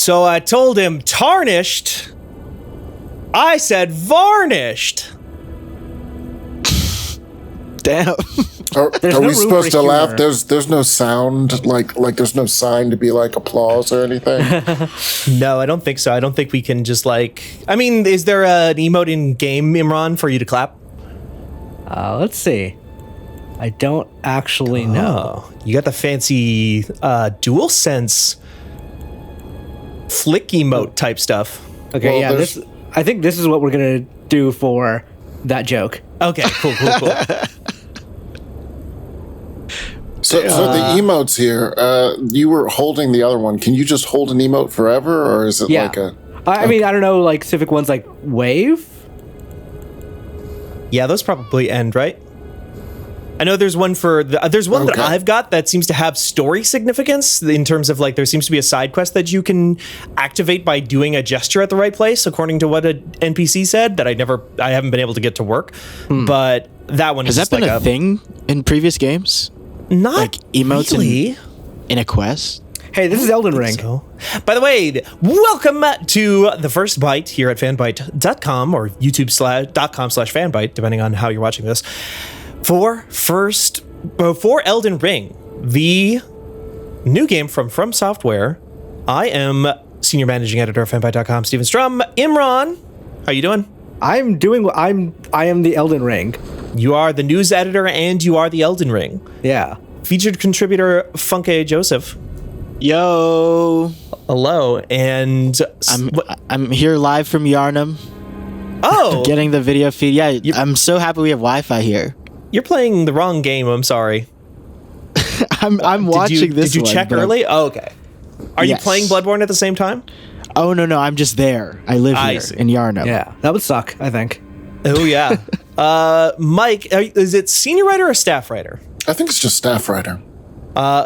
So I told him tarnished. I said varnished. Damn. Are no we room supposed for to laugh? humor. There's no sound, like there's no sign to be like applause or anything. No, I don't think so. I don't think we can just like. I mean, is there an emote in game, Imran, for you to clap? Let's see. I don't actually know. Oh, you got the fancy DualSense flick emote type stuff. Okay, Well, yeah, I think this is what we're gonna do for that joke. Okay, cool. So the emotes here, you were holding the other one. Can you just hold an emote forever, or is it Yeah. like a? I mean, I don't know, like specific ones like wave. Yeah, those probably end, right? I know there's one there's one that Okay. I've got that seems to have story significance in terms of like there seems to be a side quest that you can activate by doing a gesture at the right place, according to what an NPC said that I haven't been able to get to work. But that one Has is that just been like a thing in previous games? Not Like emotes really. in a quest? Hey, this is Elden Ring. So, by the way, welcome to the first Byte here at fanbyte.com or youtube.com/fanbyte, depending on how you're watching this. For Elden Ring, the new game from Software. I am senior managing editor of fanbyte.com, Steven Strum. Imran, how you doing? I am the Elden Ring. You are the news editor and you are the Elden Ring. Yeah. Featured contributor Fūnk-é Joseph. Yo, Hello, and I'm here live from Yarnum, oh, getting the video feed. Yeah, I'm so happy we have Wi-Fi here. you're playing the wrong game. I'm sorry. I'm watching this. Did you one, check but early? Oh, okay. Are you Yes. playing Bloodborne at the same time? Oh no, I'm just there. I live I here see. in Yarnum. Yeah. That would suck, I think. Oh yeah. Mike, is it senior writer or staff writer? I think it's just staff writer.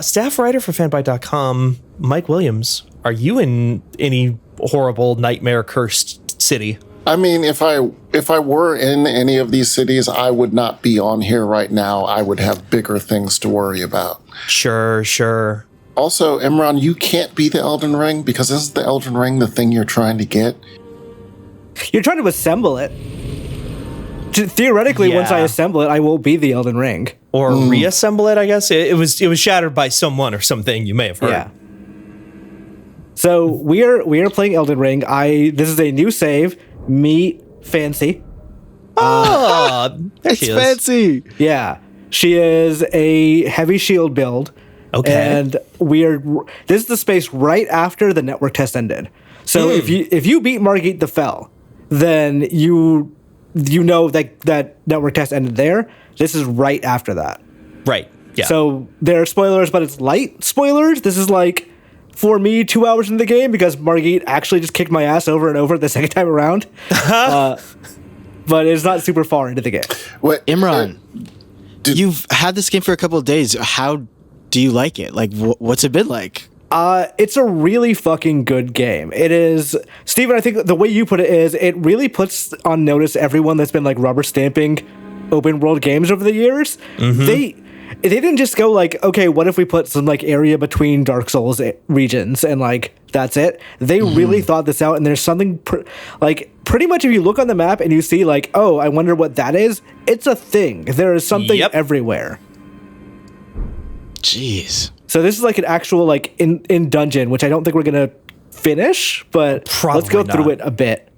Staff writer for fanbyte.com, Mike Williams. Are you in any horrible nightmare cursed city? I mean, if I were in any of these cities, I would not be on here right now. I would have bigger things to worry about. Sure. Also, Imran, you can't be the Elden Ring because isn't the Elden Ring the thing you're trying to get? You're trying to assemble it. Theoretically, once I Yeah. assemble it, I will be the Elden Ring. Or reassemble it, I guess. It was shattered by someone or something you may have heard. Yeah. So we are playing Elden Ring. This is a new save. Meet Fancy. Oh, there It's she is. fancy. Yeah, she is a heavy shield build. Okay. And this is the space right after the network test ended. So if you beat Margit the Fell, then you know that network test ended there. This is right after that. Right. Yeah. So there are spoilers, but it's light spoilers. This is like, for me, 2 hours into the game because Margit actually just kicked my ass over and over the second time around. But it's not super far into the game. Wait, Imran, you've had this game for a couple of days. How do you like it? Like, what's it been like? It's a really fucking good game. It is, Steven, I think the way you put it is, it really puts on notice everyone that's been like rubber stamping open world games over the years. They didn't just go like, okay, what if we put some like area between Dark Souls regions and like that's it. They really thought this out, and there's something pretty much if you look on the map and you see like, oh, I wonder what that is. It's a thing. There is something everywhere. Jeez. So this is like an actual like in dungeon, which I don't think we're gonna finish, but let's go Probably through not. it a bit.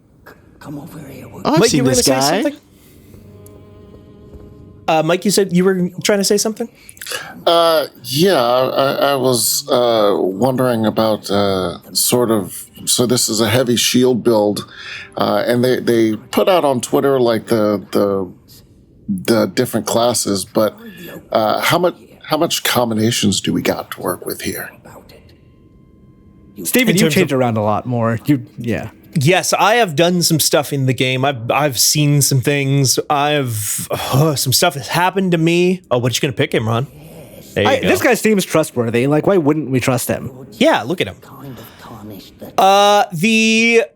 Come over here. Oh, I've Mike, seen you were this gonna say guy. something? Mike, you said you were trying to say something? Yeah, I was wondering about sort of. So this is a heavy shield build, and they put out on Twitter like the different classes, but how much combinations do we got to work with here? Steven, In you terms changed of- around a lot more. Yeah. Yes, I have done some stuff in the game. I've seen some things. Some stuff has happened to me. Oh, what you gonna pick, Imran? There you go. This guy seems trustworthy. Like, why wouldn't we trust him? Yeah, look at him. Kind of tarnished the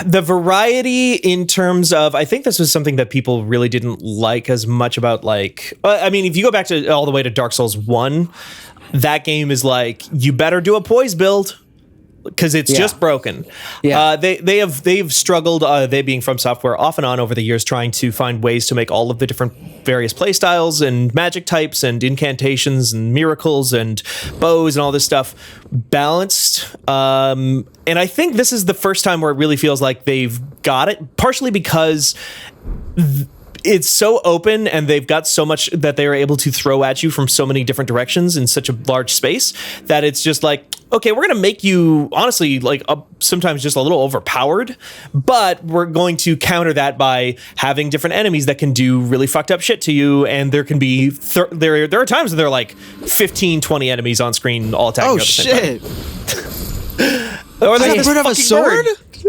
The variety in terms of, I think this was something that people really didn't like as much about, like, I mean, if you go back to all the way to Dark Souls 1, that game is like, you better do a poise build. because it's Yeah. just broken. Yeah. They've struggled, they being From Software, off and on over the years, trying to find ways to make all of the different various play styles and magic types and incantations and miracles and bows and all this stuff balanced. And I think this is the first time where it really feels like they've got it, partially because it's so open and they've got so much that they are able to throw at you from so many different directions in such a large space that it's just like, okay, we're going to make you honestly like sometimes just a little overpowered, but we're going to counter that by having different enemies that can do really fucked up shit to you. And there can be, there are times when there are like 15, 20 enemies on screen all attacking you at the same time. shit! Or they Does that bird have a sword?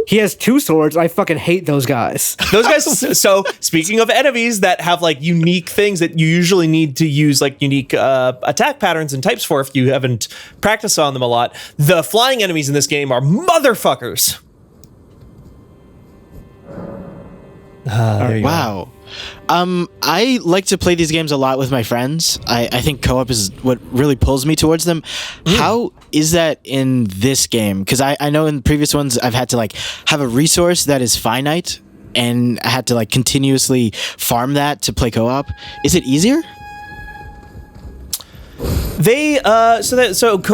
He has 2 swords. I fucking hate those guys. Those guys. So speaking of enemies that have like unique things that you usually need to use like unique attack patterns and types for if you haven't practiced on them a lot, the flying enemies in this game are motherfuckers. There you go. Wow. I like to play these games a lot with my friends. I think co-op is what really pulls me towards them. How is that in this game? Because I know in previous ones I've had to like have a resource that is finite and I had to like continuously farm that to play co-op. Is it easier?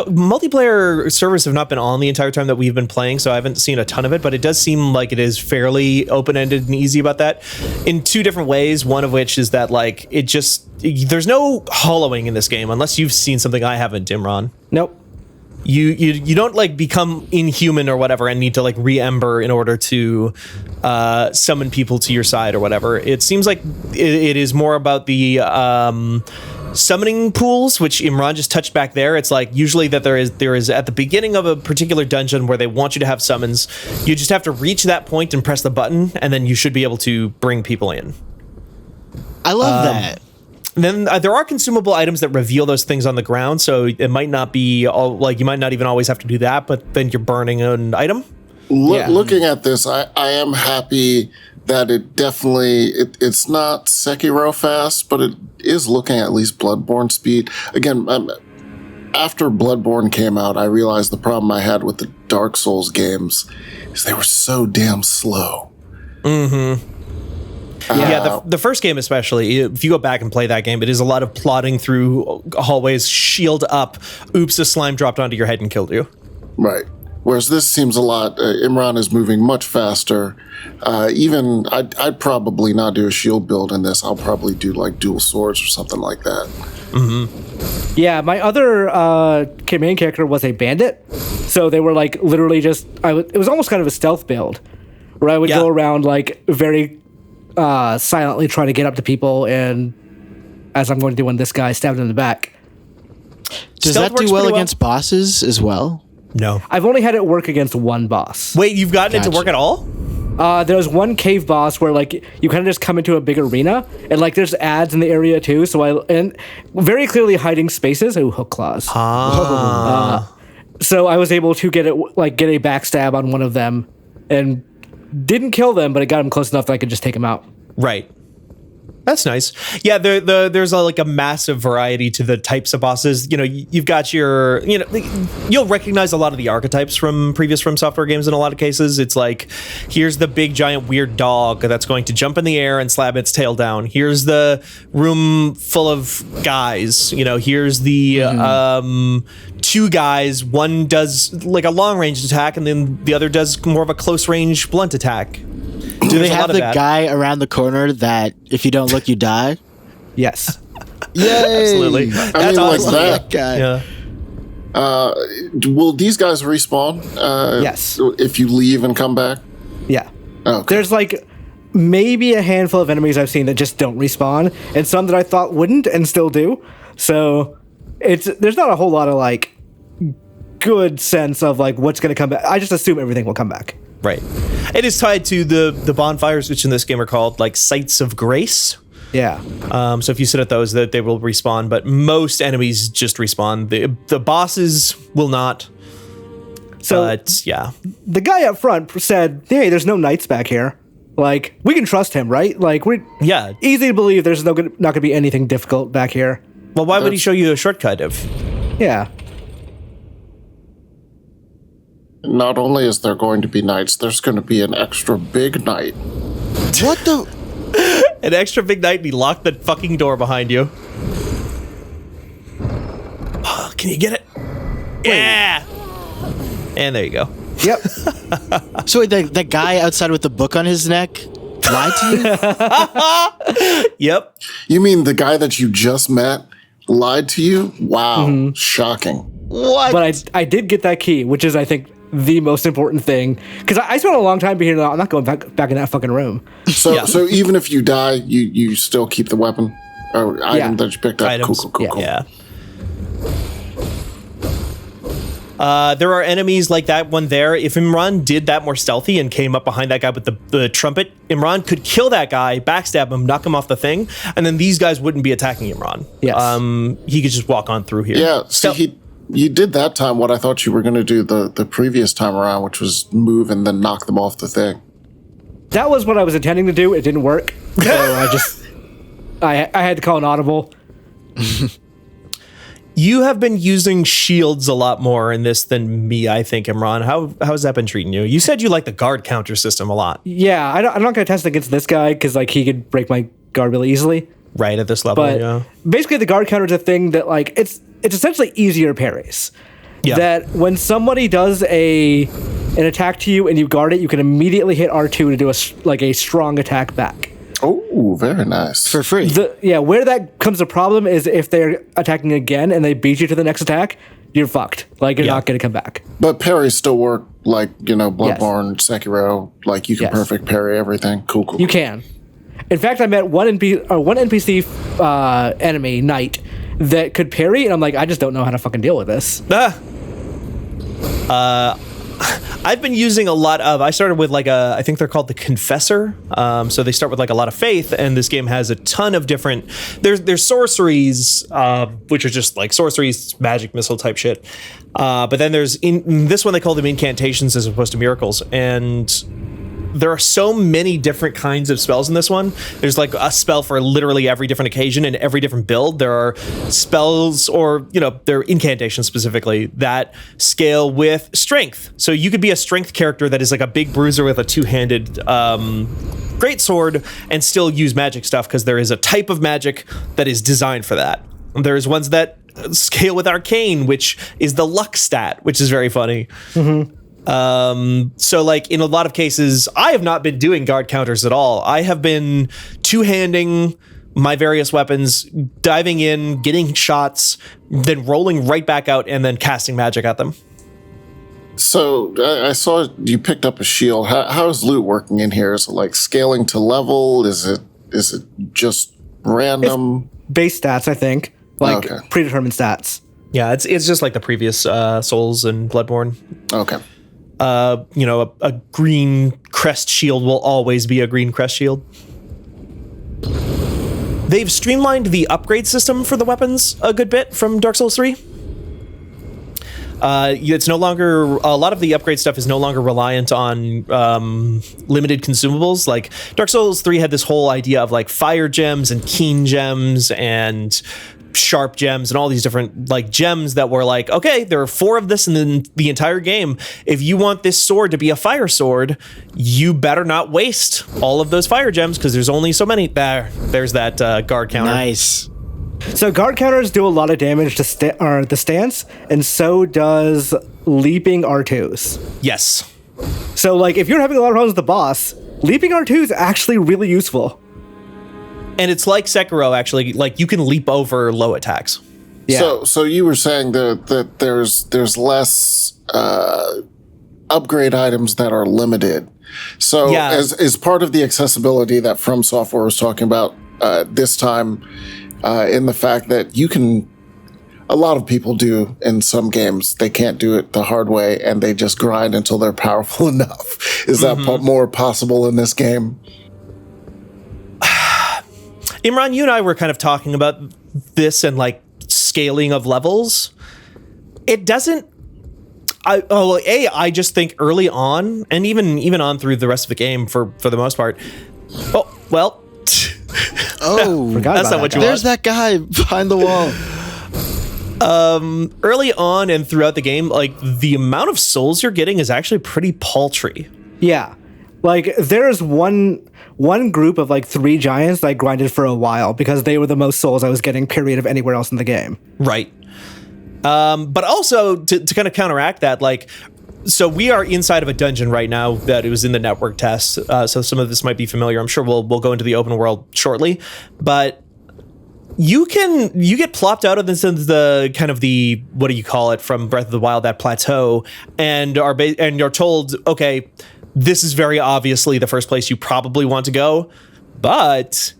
Multiplayer servers have not been on the entire time that we've been playing, so I haven't seen a ton of it, but it does seem like it is fairly open-ended and easy about that in 2 different ways. One of which is that like there's no hollowing in this game unless you've seen something I haven't, Imran. Nope. You don't like become inhuman or whatever and need to like re-ember in order to summon people to your side or whatever. It seems like it is more about the summoning pools, which Imran just touched back there. It's like usually that there is at the beginning of a particular dungeon where they want you to have summons. You just have to reach that point and press the button, and then you should be able to bring people in. I love that. Then there are consumable items that reveal those things on the ground, so it might not be all like you might not even always have to do that, but then you're burning an item. Looking at this, I am happy that it definitely it's not Sekiro fast, but it is looking at least Bloodborne speed. Again, after Bloodborne came out, I realized the problem I had with the Dark Souls games is they were so damn slow. Mm-hmm. Yeah, the first game especially, if you go back and play that game, it is a lot of plodding through hallways, shield up, oops, a slime dropped onto your head and killed you. Right. Whereas this seems a lot, Imran is moving much faster. Even, I'd probably not do a shield build in this. I'll probably do like dual swords or something like that. Mm-hmm. Yeah, my other main character was a bandit. So they were like literally just, it was almost kind of a stealth build where I would go around like very silently trying to get up to people, and as I'm going to do when this guy stabbed in the back. Does Stealth that do works well pretty against bosses as well? No. I've only had it work against one boss. Wait, you've gotten it to work at all? There's one cave boss where like you kind of just come into a big arena, and like there's ads in the area too. So and very clearly hiding spaces. Oh, hook claws. So I was able to get a backstab on one of them, and didn't kill them, but it got him close enough that I could just take him out. Right. That's nice. Yeah, there's like a massive variety to the types of bosses. You know, you've got you'll recognize a lot of the archetypes from previous From Software games in a lot of cases. It's like, here's the big giant weird dog that's going to jump in the air and slap its tail down. Here's the room full of guys. You know, here's the 2 guys. One does like a long range attack, and then the other does more of a close range blunt attack. Do they have the guy around the corner that if you don't look, you die? Yes. Yay! Absolutely. That's awesome. Like that guy. Yeah. Will these guys respawn? Yes. If you leave and come back? Yeah. Okay. There's like maybe a handful of enemies I've seen that just don't respawn, and some that I thought wouldn't and still do. So there's not a whole lot of like good sense of like what's going to come back. I just assume everything will come back. Right. It is tied to the bonfires, which in this game are called like sites of grace. Yeah. So if you sit at those, that they will respawn, but most enemies just respawn. The bosses will not. So but yeah, the guy up front said, "Hey, there's no knights back here. Like we can trust him, right? Like we easy to believe there's not going to be anything difficult back here." Well, why would he show you a shortcut if? Yeah. not only is there going to be knights, there's going to be an extra big knight. What the? An extra big knight, and he locked the fucking door behind you. Can you get it? Yeah. And there you go. Yep. So wait, that guy outside with the book on his neck lied to you? Yep. You mean the guy that you just met lied to you? Wow. Shocking. What? But I did get that key, which is, I think, the most important thing. Because I spent a long time being here. I'm not going back in that fucking room. So even if you die, you still keep the weapon or item that you picked up. Items. Cool. Yeah. There are enemies like that one there. If Imran did that more stealthy and came up behind that guy with the trumpet, Imran could kill that guy, backstab him, knock him off the thing, and then these guys wouldn't be attacking Imran. Yes. He could just walk on through here. Yeah, see, you did that time what I thought you were going to do the previous time around, which was move and then knock them off the thing. That was what I was intending to do. It didn't work. So I had to call an audible. You have been using shields a lot more in this than me, I think, Imran. How's that been treating you? You said you like the guard counter system a lot. Yeah, I'm not going to test against this guy because like he could break my guard really easily. Right at this level, But basically, the guard counter is a thing that like it's essentially easier parries. Yeah. That when somebody does an attack to you and you guard it, you can immediately hit R2 to do a strong attack back. Oh, very nice. For free. Where that comes a problem is if they're attacking again and they beat you to the next attack, you're fucked. Like, you're not going to come back. But parries still work, like, Bloodborne, Sekiro, like, you can perfect parry everything. Cool. You can. In fact, I met one NPC enemy, knight, that could parry, and I'm like, I just don't know how to fucking deal with this. I've been using a lot of, I started with I think they're called the Confessor. So they start with like a lot of faith, and this game has a ton of different, there's sorceries, which are just like sorceries, magic, missile type shit. But then there's, in this one, they call them incantations as opposed to miracles. And there are so many different kinds of spells in this one. There's like a spell for literally every different occasion and every different build. There are spells, or they're incantations specifically, that scale with strength. So you could be a strength character that is like a big bruiser with a two-handed greatsword and still use magic stuff, because there is a type of magic that is designed for that. There's ones that scale with arcane, which is the luck stat, which is very funny. So like in a lot of cases, I have not been doing guard counters at all. I have been two-handing my various weapons, diving in, getting shots, then rolling right back out and then casting magic at them. So I saw you picked up a shield. How is loot working in here? Is it like scaling to level? Is it just random? It's base stats, I think. Like predetermined stats. Yeah, it's just like the previous Souls and Bloodborne. Okay. A green crest shield will always be a green crest shield. They've streamlined the upgrade system for the weapons a good bit from Dark Souls 3. It's no longer, a lot of the upgrade stuff is no longer reliant on limited consumables. Like Dark Souls 3 had this whole idea of like fire gems and keen gems and sharp gems and all these different like gems that were like, okay, there are 4 of this in the entire game. If you want this sword to be a fire sword, you better not waste all of those fire gems, because there's only so many. There's that guard counter. Nice. So guard counters do a lot of damage to the stance, and so does leaping R2s. Yes. So like if you're having a lot of problems with the boss, leaping R2 is actually really useful. And it's like Sekiro, actually, like you can leap over low attacks. Yeah. So you were saying that there's less upgrade items that are limited. So as part of the accessibility that From Software was talking about this time, in the fact that a lot of people do in some games, they can't do it the hard way and they just grind until they're powerful enough. Is that more possible in this game? Imran, you and I were kind of talking about this and like scaling of levels. It doesn't. I just think early on, and even on through the rest of the game for the most part. Oh well. Oh, Forgot that's about not what that you There's want. that guy behind the wall. Early on and throughout the game, like the amount of souls you're getting is actually pretty paltry. Yeah. Like there's one group of like 3 giants that I grinded for a while because they were the most souls I was getting, period, of anywhere else in the game. Right. But also to kind of counteract that, like, so we are inside of a dungeon right now that it was in the network test. So some of this might be familiar. I'm sure we'll go into the open world shortly, but you get plopped out of the kind of the, what do you call it, from Breath of the Wild, that plateau, and you're told, okay, this is very obviously the first place you probably want to go, but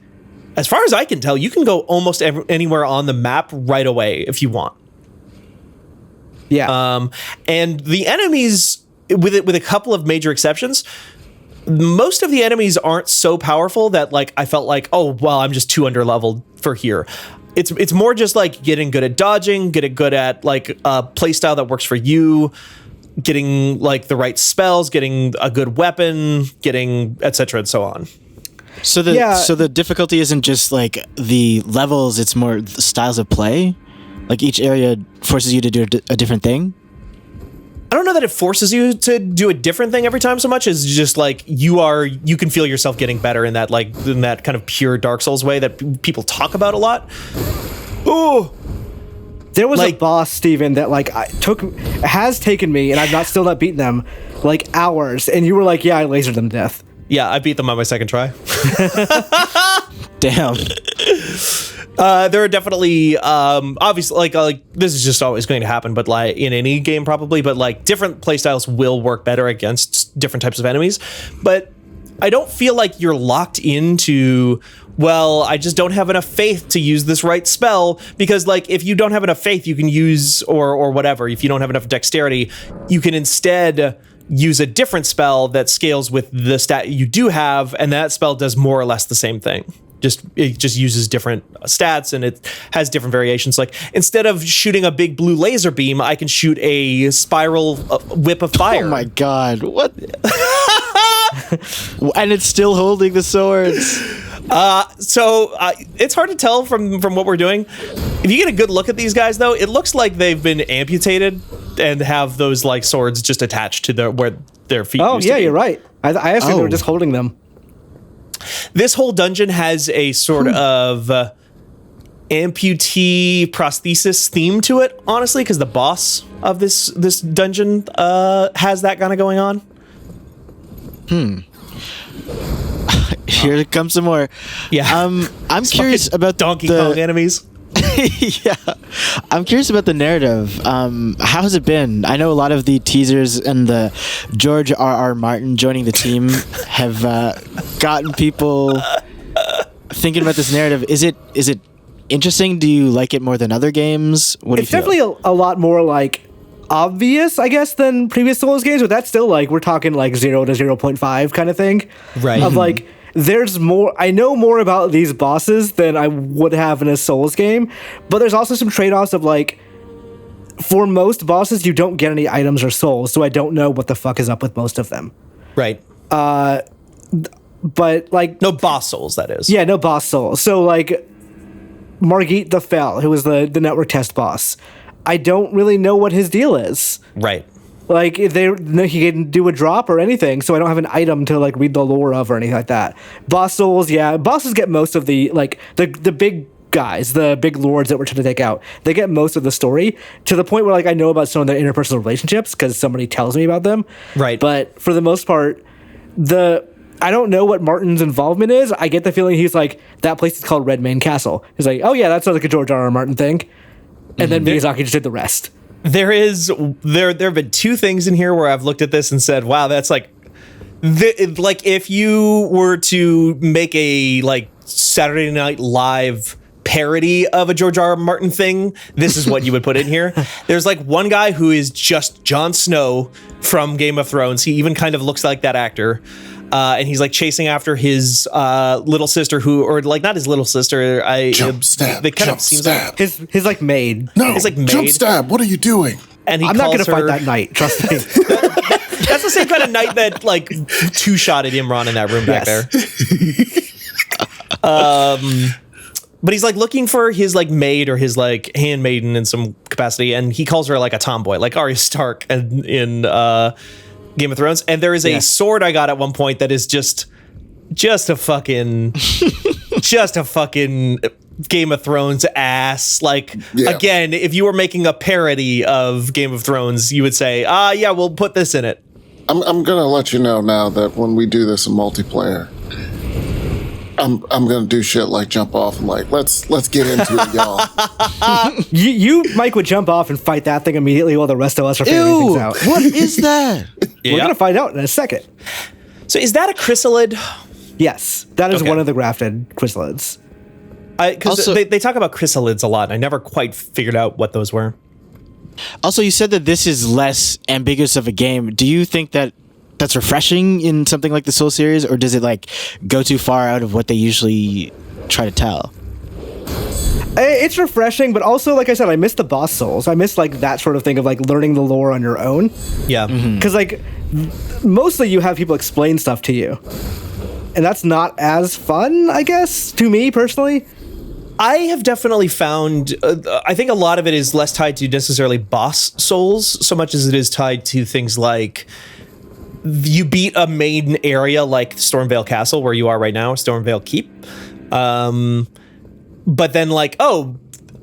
as far as I can tell, you can go almost anywhere on the map right away if you want. Yeah. And the enemies, with a couple of major exceptions, most of the enemies aren't so powerful that like I felt like, oh well, I'm just too underleveled for here. It's more just like getting good at dodging, getting good at like a playstyle that works for you, getting like the right spells, getting a good weapon, getting etc. and so on. So the difficulty isn't just like the levels; it's more the styles of play. Like each area forces you to do a different thing. I don't know that it forces you to do a different thing every time so much as just like you can feel yourself getting better in that kind of pure Dark Souls way that people talk about a lot. Ooh. There was like, a boss, Steven, that like has taken me, and I've still not beaten them, like hours, and you were like, yeah, I lasered them to death. Yeah, I beat them on my second try. Damn. There are definitely obviously like this is just always going to happen, but like in any game probably, but like different playstyles will work better against different types of enemies. But I don't feel like you're locked into, well, I just don't have enough faith to use this right spell, because like if you don't have enough faith, you can use or whatever. If you don't have enough dexterity, you can instead use a different spell that scales with the stat you do have, and that spell does more or less the same thing. It just uses different stats and it has different variations. Like instead of shooting a big blue laser beam, I can shoot a spiral whip of fire. Oh my god! What? And it's still holding the swords. So it's hard to tell from what we're doing. If you get a good look at these guys, though, it looks like they've been amputated and have those like swords just attached to where their feet. Oh used to yeah, be. you're right. I assumed they were just holding them. This whole dungeon has a sort of amputee prosthesis theme to it, honestly, because the boss of this dungeon has that kind of going on. Here comes some more. Yeah. I'm curious about Donkey Kong enemies. Yeah, I'm curious about the narrative. How has it been? I know a lot of the teasers and the George R.R. Martin joining the team have gotten people thinking about this narrative. Is it interesting? Do you like it more than other games? What do you feel? It's definitely a lot more like obvious, I guess, than previous Souls games, but that's still like we're talking like 0 to 0.5 kind of thing. Right. Of like there's more, I know more about these bosses than I would have in a Souls game, but there's also some trade-offs of like, for most bosses, you don't get any items or souls, so I don't know what the fuck is up with most of them. Right. But like... No boss souls, that is. Yeah, no boss souls. So like, Margit the Fell, who was the network test boss, I don't really know what his deal is. Right. Like, he didn't do a drop or anything, so I don't have an item to, like, read the lore of or anything like that. Boss souls, yeah. Bosses get most of the, like, the big guys, the big lords that we're trying to take out. They get most of the story, to the point where, like, I know about some of their interpersonal relationships, because somebody tells me about them. Right. But, for the most part, I don't know what Martin's involvement is. I get the feeling he's like, that place is called Redmane Castle. He's like, oh, yeah, that sounds like a George R.R. Martin thing. And then Miyazaki just did the rest. There have been two things in here where I've looked at this and said, wow, that's like if you were to make a like Saturday Night Live parody of a George R.R. Martin thing, this is what you would put in here. There's like one guy who is just Jon Snow from Game of Thrones. He even kind of looks like that actor. And he's like chasing after his little sister, or like not his little sister. Jump stab. They kind Jump of seems stab. like his like maid. No, his like maid. jump stab. What are you doing? And I'm not gonna her, fight that knight. Trust me. That's the same kind of night that like two-shotted Imran in that room back there. But he's like looking for his like maid or his like handmaiden in some capacity, and he calls her like a tomboy, like Arya Stark in Game of Thrones. And there is a sword I got at one point that is just a fucking Game of Thrones ass. Like, again, if you were making a parody of Game of Thrones, you would say, yeah, we'll put this in it. I'm gonna let you know now that when we do this in multiplayer, I'm gonna do shit like jump off and like let's get into it, y'all. You, Mike, would jump off and fight that thing immediately while the rest of us are figuring things out. What is that? We're gonna find out in a second. So is that a chrysalid? Yes, that is one of the grafted chrysalids. Because they talk about chrysalids a lot, and I never quite figured out what those were. Also, you said that this is less ambiguous of a game. Do you think that that's refreshing in something like the Soul series, or does it like go too far out of what they usually try to tell? It's refreshing, but also, like I said, I miss the boss souls. I miss like that sort of thing of like learning the lore on your own. Yeah. Because like mostly you have people explain stuff to you, and that's not as fun, I guess, to me personally. I have definitely found, I think a lot of it is less tied to necessarily boss souls so much as it is tied to things like you beat a main area like Stormvale Castle, where you are right now, Stormvale Keep. But then like,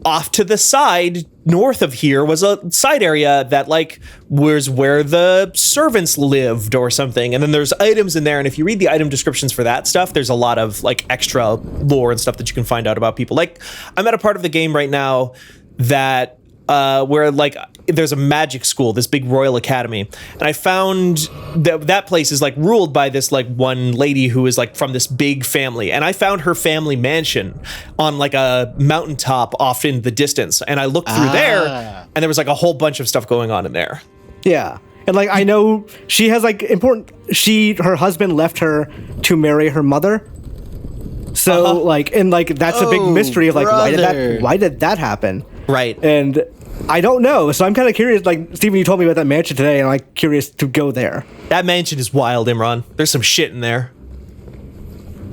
off to the side, north of here was a side area that like was where the servants lived or something. And then there's items in there. And if you read the item descriptions for that stuff, there's a lot of like extra lore and stuff that you can find out about people. Like I'm at a part of the game right now that where like there's a magic school, this big royal academy, and I found that place is like ruled by this like one lady who is like from this big family, and I found her family mansion on like a mountaintop off in the distance, and I looked through there, and there was like a whole bunch of stuff going on in there. Yeah. And like I know she has like her husband left her to marry her mother. So like, and like that's a big mystery of like why did that happen? Right. And I don't know. So I'm kind of curious. Like, Steven, you told me about that mansion today, and I'm like curious to go there. That mansion is wild, Imran. There's some shit in there.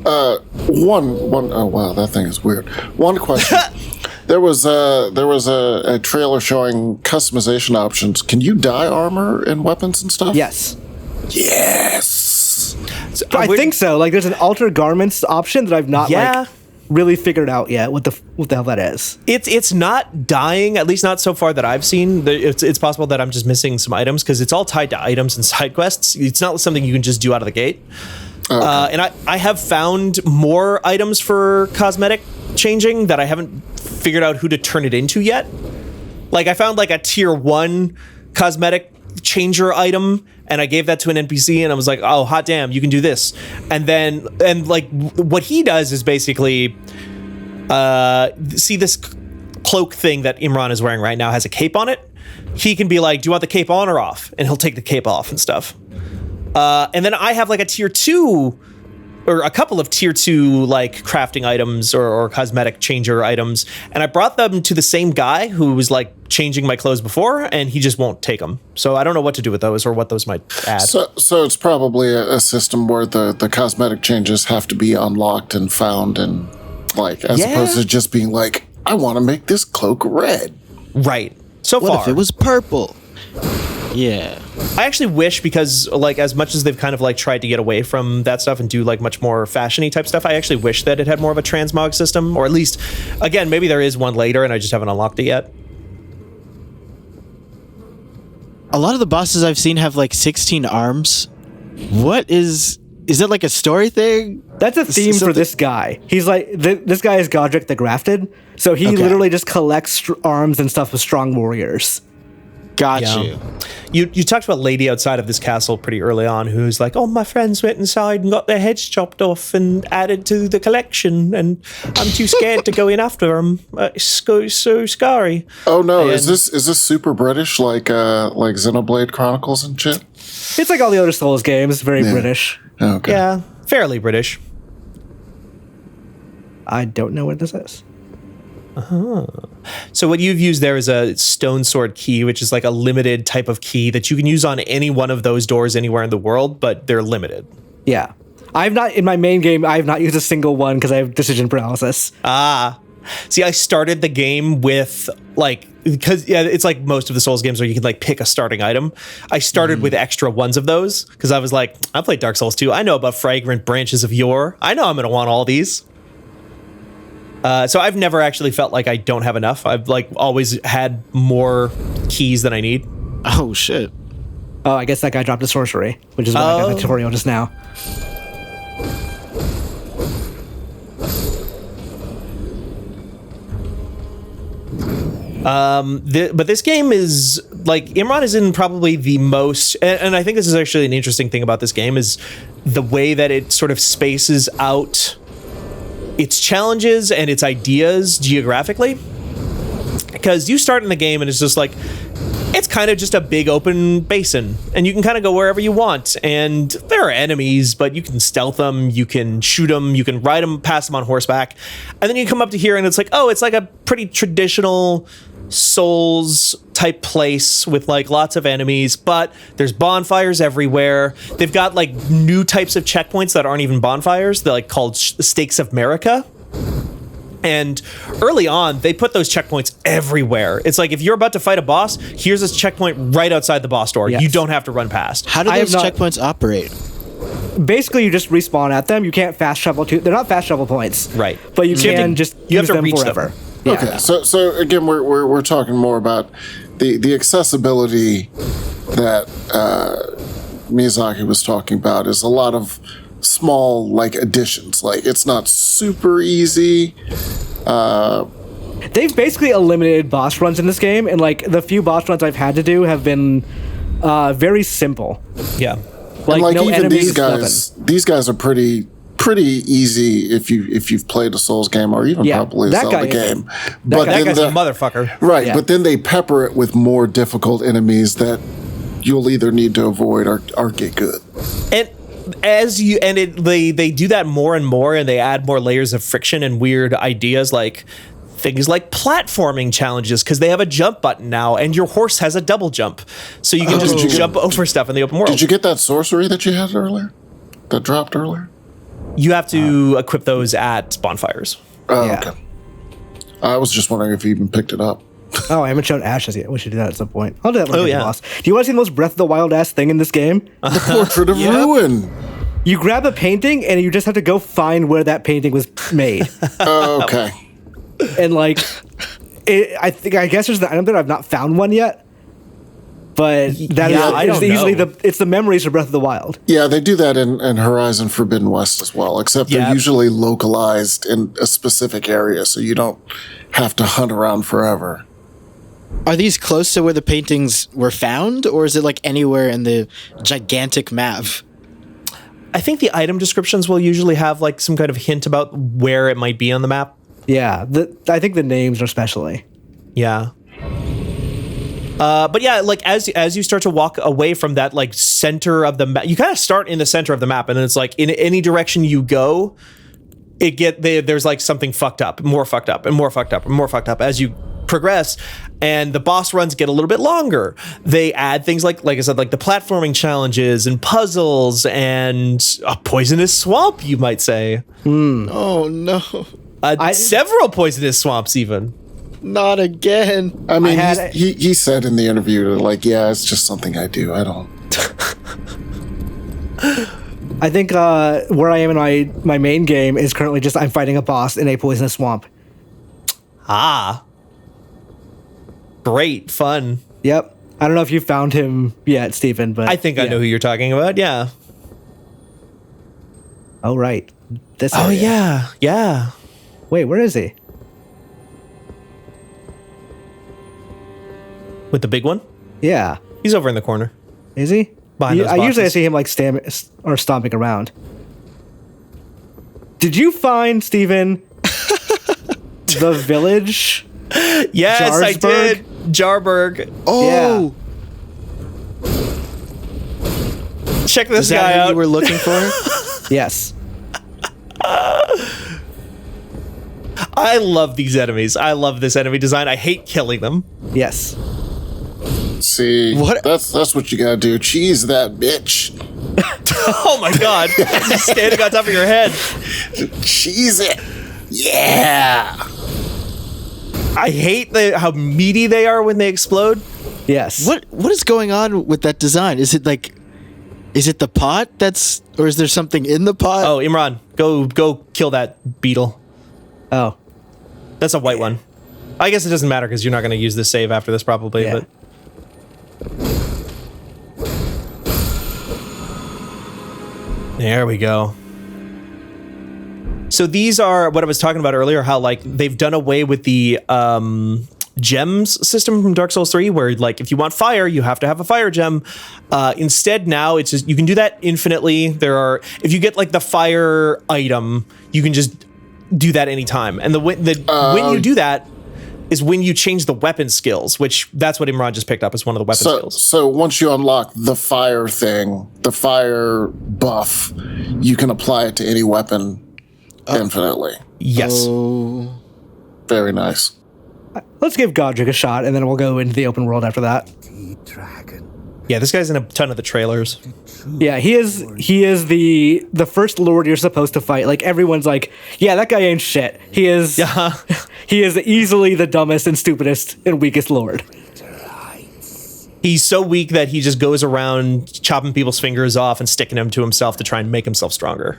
Oh wow, that thing is weird. One question. There was a trailer showing customization options. Can you dye armor and weapons and stuff? Yes. Yes. So, I think so. Like, there's an alter garments option that I've not like really figured out yet what the hell that is. It's not dying, at least not so far that I've seen. It's possible that I'm just missing some items because it's all tied to items and side quests. It's not something you can just do out of the gate. Okay. And I have found more items for cosmetic changing that I haven't figured out who to turn it into yet. Like I found like a tier 1 cosmetic changer item, and I gave that to an NPC, and I was like, oh hot damn, you can do this. And like what he does is basically see this cloak thing that Imran is wearing right now has a cape on it. He can be like, do you want the cape on or off? And he'll take the cape off and stuff. And then I have like a tier 2 or a couple of tier 2 like crafting items or cosmetic changer items, and I brought them to the same guy who was like changing my clothes before, and he just won't take them. So I don't know what to do with those or what those might add. So it's probably a system where the cosmetic changes have to be unlocked and found, and like as opposed to just being like, I want to make this cloak red. Right. So what if it was purple? Yeah. I actually wish, because like as much as they've kind of like tried to get away from that stuff and do like much more fashiony type stuff, I actually wish that it had more of a transmog system, or at least, again, maybe there is one later and I just haven't unlocked it yet. A lot of the bosses I've seen have like 16 arms. What is that like a story thing? That's a theme for this guy. He's like, this guy is Godric the Grafted, so he literally just collects arms and stuff with strong warriors. Got you. You talked about lady outside of this castle pretty early on who's like, oh, my friends went inside and got their heads chopped off and added to the collection, and I'm too scared to go in after them. It's so scary. Oh no, and is this super British like Xenoblade Chronicles and shit? It's like all the other Souls games, very British. Okay. Yeah, fairly British. I don't know what this is. So what you've used there is a stone sword key, which is like a limited type of key that you can use on any one of those doors anywhere in the world, but they're limited. Yeah. In my main game, I have not used a single one because I have decision paralysis. See, I started the game with because it's like most of the Souls games where you can like pick a starting item. I started with extra ones of those because I was like, I played Dark Souls 2. I know about fragrant branches of yore. I know I'm gonna want all these. So I've never actually felt like I don't have enough. I've like always had more keys than I need. Oh shit. Oh, I guess that guy dropped a sorcery, which is why I got the tutorial just now. But this game is like Imran is in probably the most, and I think this is actually an interesting thing about this game is the way that it sort of spaces out its challenges and its ideas geographically. Because you start in the game and it's just like, it's kind of just a big open basin and you can kind of go wherever you want. And there are enemies, but you can stealth them, you can shoot them, you can ride them, pass them on horseback. And then you come up to here and it's like, oh, it's like a pretty traditional Souls type place with like lots of enemies, but there's bonfires everywhere. They've got like new types of checkpoints that aren't even bonfires. They're like called Stakes of Marika. And early on, they put those checkpoints everywhere. It's like if you're about to fight a boss, here's this checkpoint right outside the boss door. Yes. You don't have to run past. How do those checkpoints operate? Basically, you just respawn at them. You can't fast travel to. They're not fast travel points, right? But you can just you have to them reach forever. Them. Yeah. Okay, so again, we're talking more about the accessibility that Miyazaki was talking about is a lot of small like additions. Like it's not super easy. They've basically eliminated boss runs in this game, and like the few boss runs I've had to do have been very simple. Yeah, like no even enemies, these guys are pretty easy if you've played a Souls game or even probably a Zelda game. But that guy's a motherfucker, right? Yeah. But then they pepper it with more difficult enemies that you'll either need to avoid or get good. And they do that more and more, and they add more layers of friction and weird ideas like things like platforming challenges because they have a jump button now, and your horse has a double jump, so you can just jump over stuff in the open world. Did you get that sorcery that you had earlier? That dropped earlier? You have to equip those at bonfires. Oh, yeah. Okay. I was just wondering if you even picked it up. Oh, I haven't shown ashes yet. We should do that at some point. I'll do that when I get the boss. Do you want to see the most Breath of the Wild ass thing in this game? The Portrait of Ruin. You grab a painting and you just have to go find where that painting was made. Oh, okay. And like, I guess there's the item there. I've not found one yet. But that is easily it's the memories of Breath of the Wild. Yeah, they do that in Horizon Forbidden West as well, except they're usually localized in a specific area, so you don't have to hunt around forever. Are these close to where the paintings were found, or is it like anywhere in the gigantic map? I think the item descriptions will usually have like some kind of hint about where it might be on the map. Yeah, I think the names especially. Yeah. But yeah, like as you start to walk away from that like center of the map, you kind of start in the center of the map, and then it's like in any direction you go, there's like something fucked up, more fucked up, and more fucked up, and more fucked up as you progress, and the boss runs get a little bit longer. They add things like I said, like the platforming challenges and puzzles and a poisonous swamp, you might say. Oh no! Several poisonous swamps even. Not again. I mean, he said in the interview, like, yeah, it's just something I do. I don't. I think where I am in my main game is currently just I'm fighting a boss in a poisonous swamp. Ah. Great fun. Yep. I don't know if you found him yet, Stephen, but I think I know who you're talking about. Yeah. Oh, right. This area. Oh, yeah. Wait, where is he? With the big one? Yeah. He's over in the corner. Is he? Behind those boxes. Usually see him like stomping around. Did you find, Stephen, the village? Yes, Jarsburg? I did. Jarburg. Oh. Yeah. Check this guy out. You were looking for? Yes. I love these enemies. I love this enemy design. I hate killing them. Yes. See, that's what you gotta do. Cheese that bitch. Oh my god. Just standing on top of your head. Cheese it. Yeah. I hate how meaty they are when they explode. Yes. What is going on with that design? Is it the pot or is there something in the pot? Oh, Imran, go kill that beetle. Oh. That's a white one. I guess it doesn't matter because you're not going to use this save after this probably, Yeah. but there we go. So these are what I was talking about earlier, how like they've done away with the gems system from Dark Souls 3, where like if you want fire, you have to have a fire gem. Instead now it's just you can do that infinitely. If you get like the fire item, you can just do that anytime. And when you do that is when you change the weapon skills, which that's what Imran just picked up as one of the weapon skills. So once you unlock the fire thing, the fire buff, you can apply it to any weapon infinitely. Yes. Oh. Very nice. Let's give Godric a shot, and then we'll go into the open world after that. Dragon. Yeah, this guy's in a ton of the trailers. Yeah, he is the first lord you're supposed to fight. Like everyone's like, yeah, that guy ain't shit. He is he is easily the dumbest and stupidest and weakest lord. He's so weak that he just goes around chopping people's fingers off and sticking them to himself to try and make himself stronger.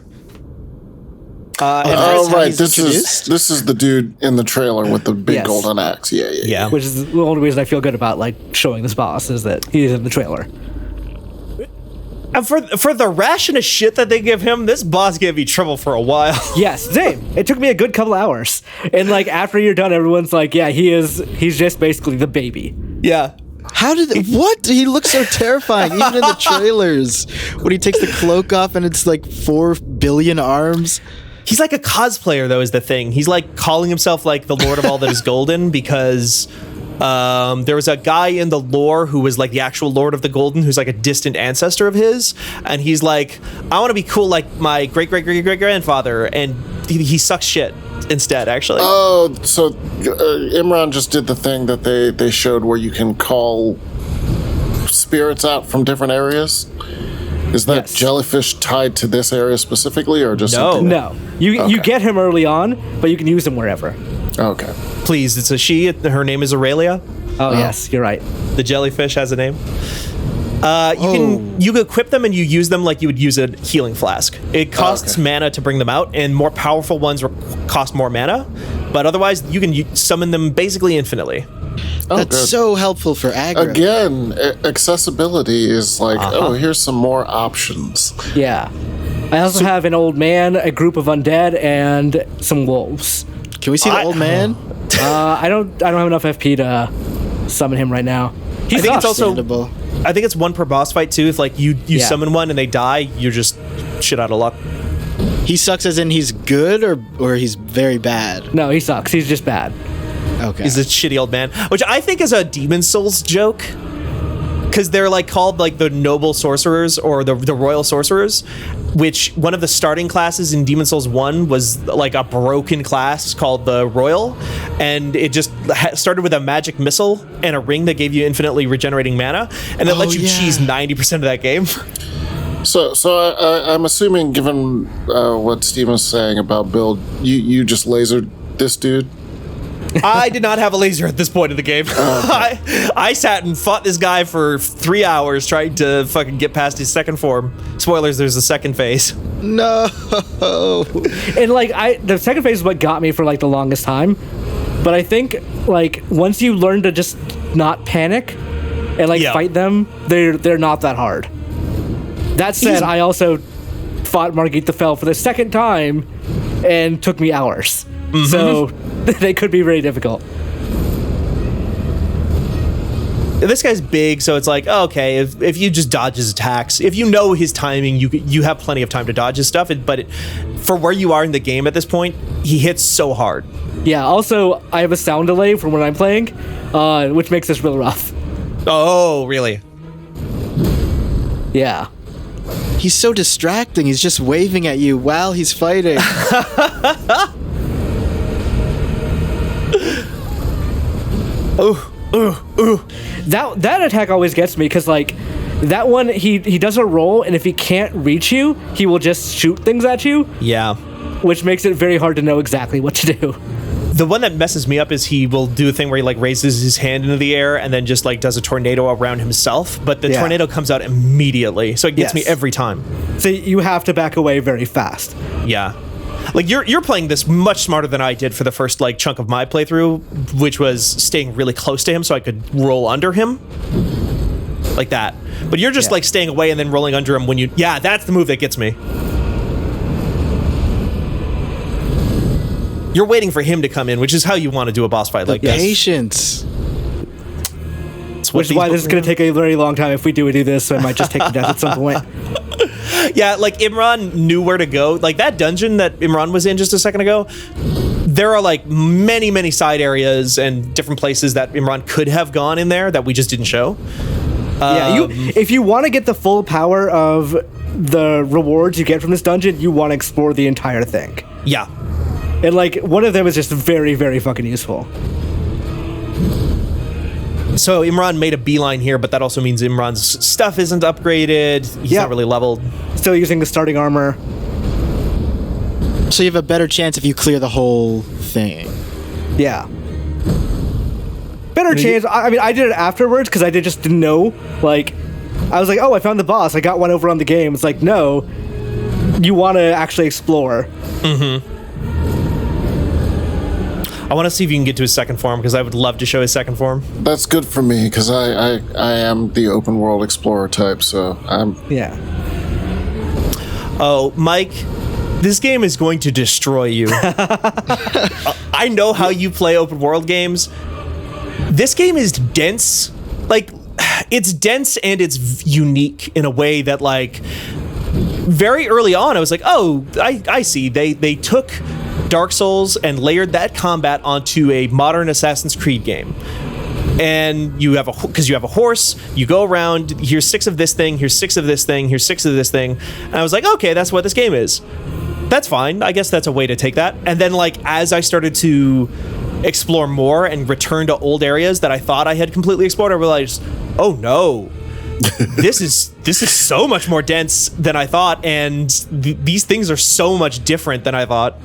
Right. This is the dude in the trailer with the big Yes. golden axe. Yeah. Which is the only reason I feel good about like showing this boss is that he's in the trailer. And for the ration of shit that they give him, this boss gave me trouble for a while. Yes, same. It took me a good couple hours. And like after you're done, everyone's like, yeah, he's just basically the baby. Yeah. What? He looks so terrifying, even in the trailers. When he takes the cloak off and it's like 4 billion arms. He's like a cosplayer, though, is the thing. He's like calling himself like the Lord of all that is golden because there was a guy in the lore who was like the actual Lord of the Golden, who's like a distant ancestor of his. And he's like, I want to be cool like my great-great-great-great-grandfather. And he sucks shit instead, actually. Oh, so Imran just did the thing that they showed where you can call spirits out from different areas. Is that Yes. jellyfish tied to this area specifically, or just No. something? No, you get him early on, but you can use him wherever. Okay. Please, it's a she. Her name is Aurelia. Oh, yes, you're right. The jellyfish has a name. You equip them and you use them like you would use a healing flask. It costs mana to bring them out, and more powerful ones cost more mana. But otherwise, you can summon them basically infinitely. That's good. so helpful for aggro. Again, accessibility is like, oh, here's some more options. Yeah. I also have an old man, a group of undead, and some wolves. Can we see the old man? I don't have enough FP to summon him right now. I think it's also. Understandable. I think it's one per boss fight too. If like you Yeah. summon one and they die, you're just shit out of luck. He sucks as in he's good or he's very bad? No, he sucks. He's just bad. Okay. He's a shitty old man, which I think is a Demon Souls joke. Because they're like called like the noble sorcerers or the royal sorcerers, which one of the starting classes in Demon Souls 1 was like a broken class called the royal, and it just started with a magic missile and a ring that gave you infinitely regenerating mana, and it let you cheese 90% of that game. So I'm assuming, given what Steven was saying about build, you just lasered this dude. I did not have a laser at this point in the game. I sat and fought this guy for 3 hours trying to fucking get past his second form. Spoilers, there's a second phase. No. And like the second phase is what got me for like the longest time. But I think like once you learn to just not panic and like fight them, they're not that hard. That said, I also fought Margit the Fell for the second time and took me hours. So they could be very difficult. This guy's big, so it's like, oh, okay, if you just dodge his attacks, if you know his timing, you have plenty of time to dodge his stuff. But for where you are in the game at this point, he hits so hard. Yeah, also, I have a sound delay from when I'm playing, which makes this real rough. Oh, really? Yeah. He's so distracting. He's just waving at you while he's fighting. That attack always gets me because like that one he does a roll, and if he can't reach you, he will just shoot things at you, Yeah. which makes it very hard to know exactly what to do. The one that messes me up is he will do a thing where he like raises his hand into the air and then just like does a tornado around himself, but the tornado comes out immediately, so it gets me every time. So you have to back away very fast. Yeah. Like you're playing this much smarter than I did for the first like chunk of my playthrough, which was staying really close to him so I could roll under him. Like that. But you're just like staying away and then rolling under him when you that's the move that gets me. You're waiting for him to come in, which is how you want to do a boss fight like this. Patience. Which is why this is going to take a very long time if we do this, so I might just take the death at some point. Yeah, like Imran knew where to go. Like that dungeon that Imran was in just a second ago, there are like many, many side areas and different places that Imran could have gone in there that we just didn't show. If you want to get the full power of the rewards you get from this dungeon, you want to explore the entire thing. Yeah. And like one of them is just very, very fucking useful. So Imran made a beeline here, but that also means Imran's stuff isn't upgraded. He's not really leveled. Still using the starting armor. So you have a better chance if you clear the whole thing. Yeah. Better chance. I mean, I did it afterwards because I didn't know. Like, I was like, oh, I found the boss. I got one over on the game. It's like, no, you want to actually explore. Mm-hmm. I want to see if you can get to his second form because I would love to show his second form. That's good for me because I am the open world explorer type, so I'm... Yeah. Oh, Mike, this game is going to destroy you. I know how you play open world games. This game is dense. Like, it's dense and it's unique in a way that, like, very early on, I was like, oh, I see. They took Dark Souls and layered that combat onto a modern Assassin's Creed game. And you have a horse, you go around, here's 6 of this thing, here's 6 of this thing, here's 6 of this thing. And I was like, okay, that's what this game is. That's fine. I guess that's a way to take that. And then, like, as I started to explore more and return to old areas that I thought I had completely explored, I realized, oh no, this is so much more dense than I thought, and these things are so much different than I thought.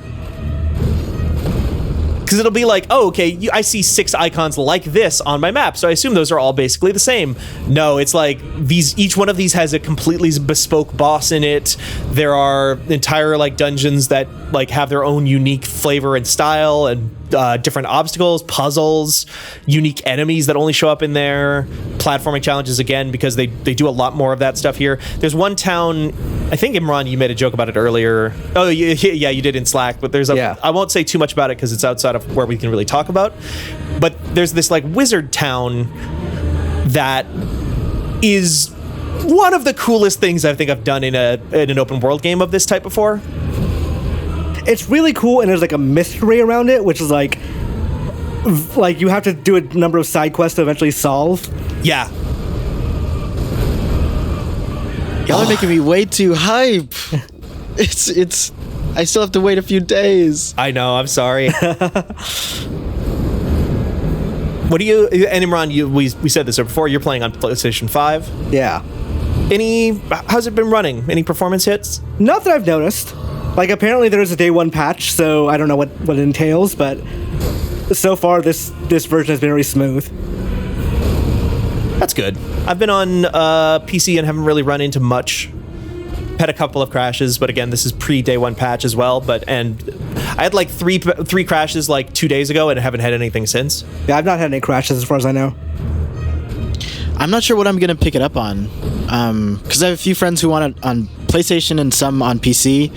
Because it'll be like, oh, okay, I see 6 icons like this on my map, so I assume those are all basically the same. No, it's like each one of these has a completely bespoke boss in it. There are entire like dungeons that like have their own unique flavor and style, and different obstacles, puzzles, unique enemies that only show up in there, platforming challenges again, because they do a lot more of that stuff here. There's one town, I think, Imran, you made a joke about it earlier. Oh, yeah, you did in Slack, but there's I won't say too much about it because it's outside of where we can really talk about, but there's this like wizard town that is one of the coolest things I think I've done in an open world game of this type before. It's really cool, and there's like a mystery around it, which is like you have to do a number of side quests to eventually solve. Yeah. Y'all are making me way too hype. It's. I still have to wait a few days. I know. I'm sorry. What do you and Imran? We said this before. You're playing on PlayStation 5. Yeah. How's it been running? Any performance hits? Not that I've noticed. Like, apparently there is a day 1 patch, so I don't know what it entails, but so far this version has been very smooth. That's good. I've been on PC and haven't really run into much. Had a couple of crashes, but again, this is pre-day 1 patch as well. And I had like three crashes like 2 days ago, and I haven't had anything since. Yeah, I've not had any crashes as far as I know. I'm not sure what I'm gonna pick it up on, because I have a few friends who want it on PlayStation and some on PC.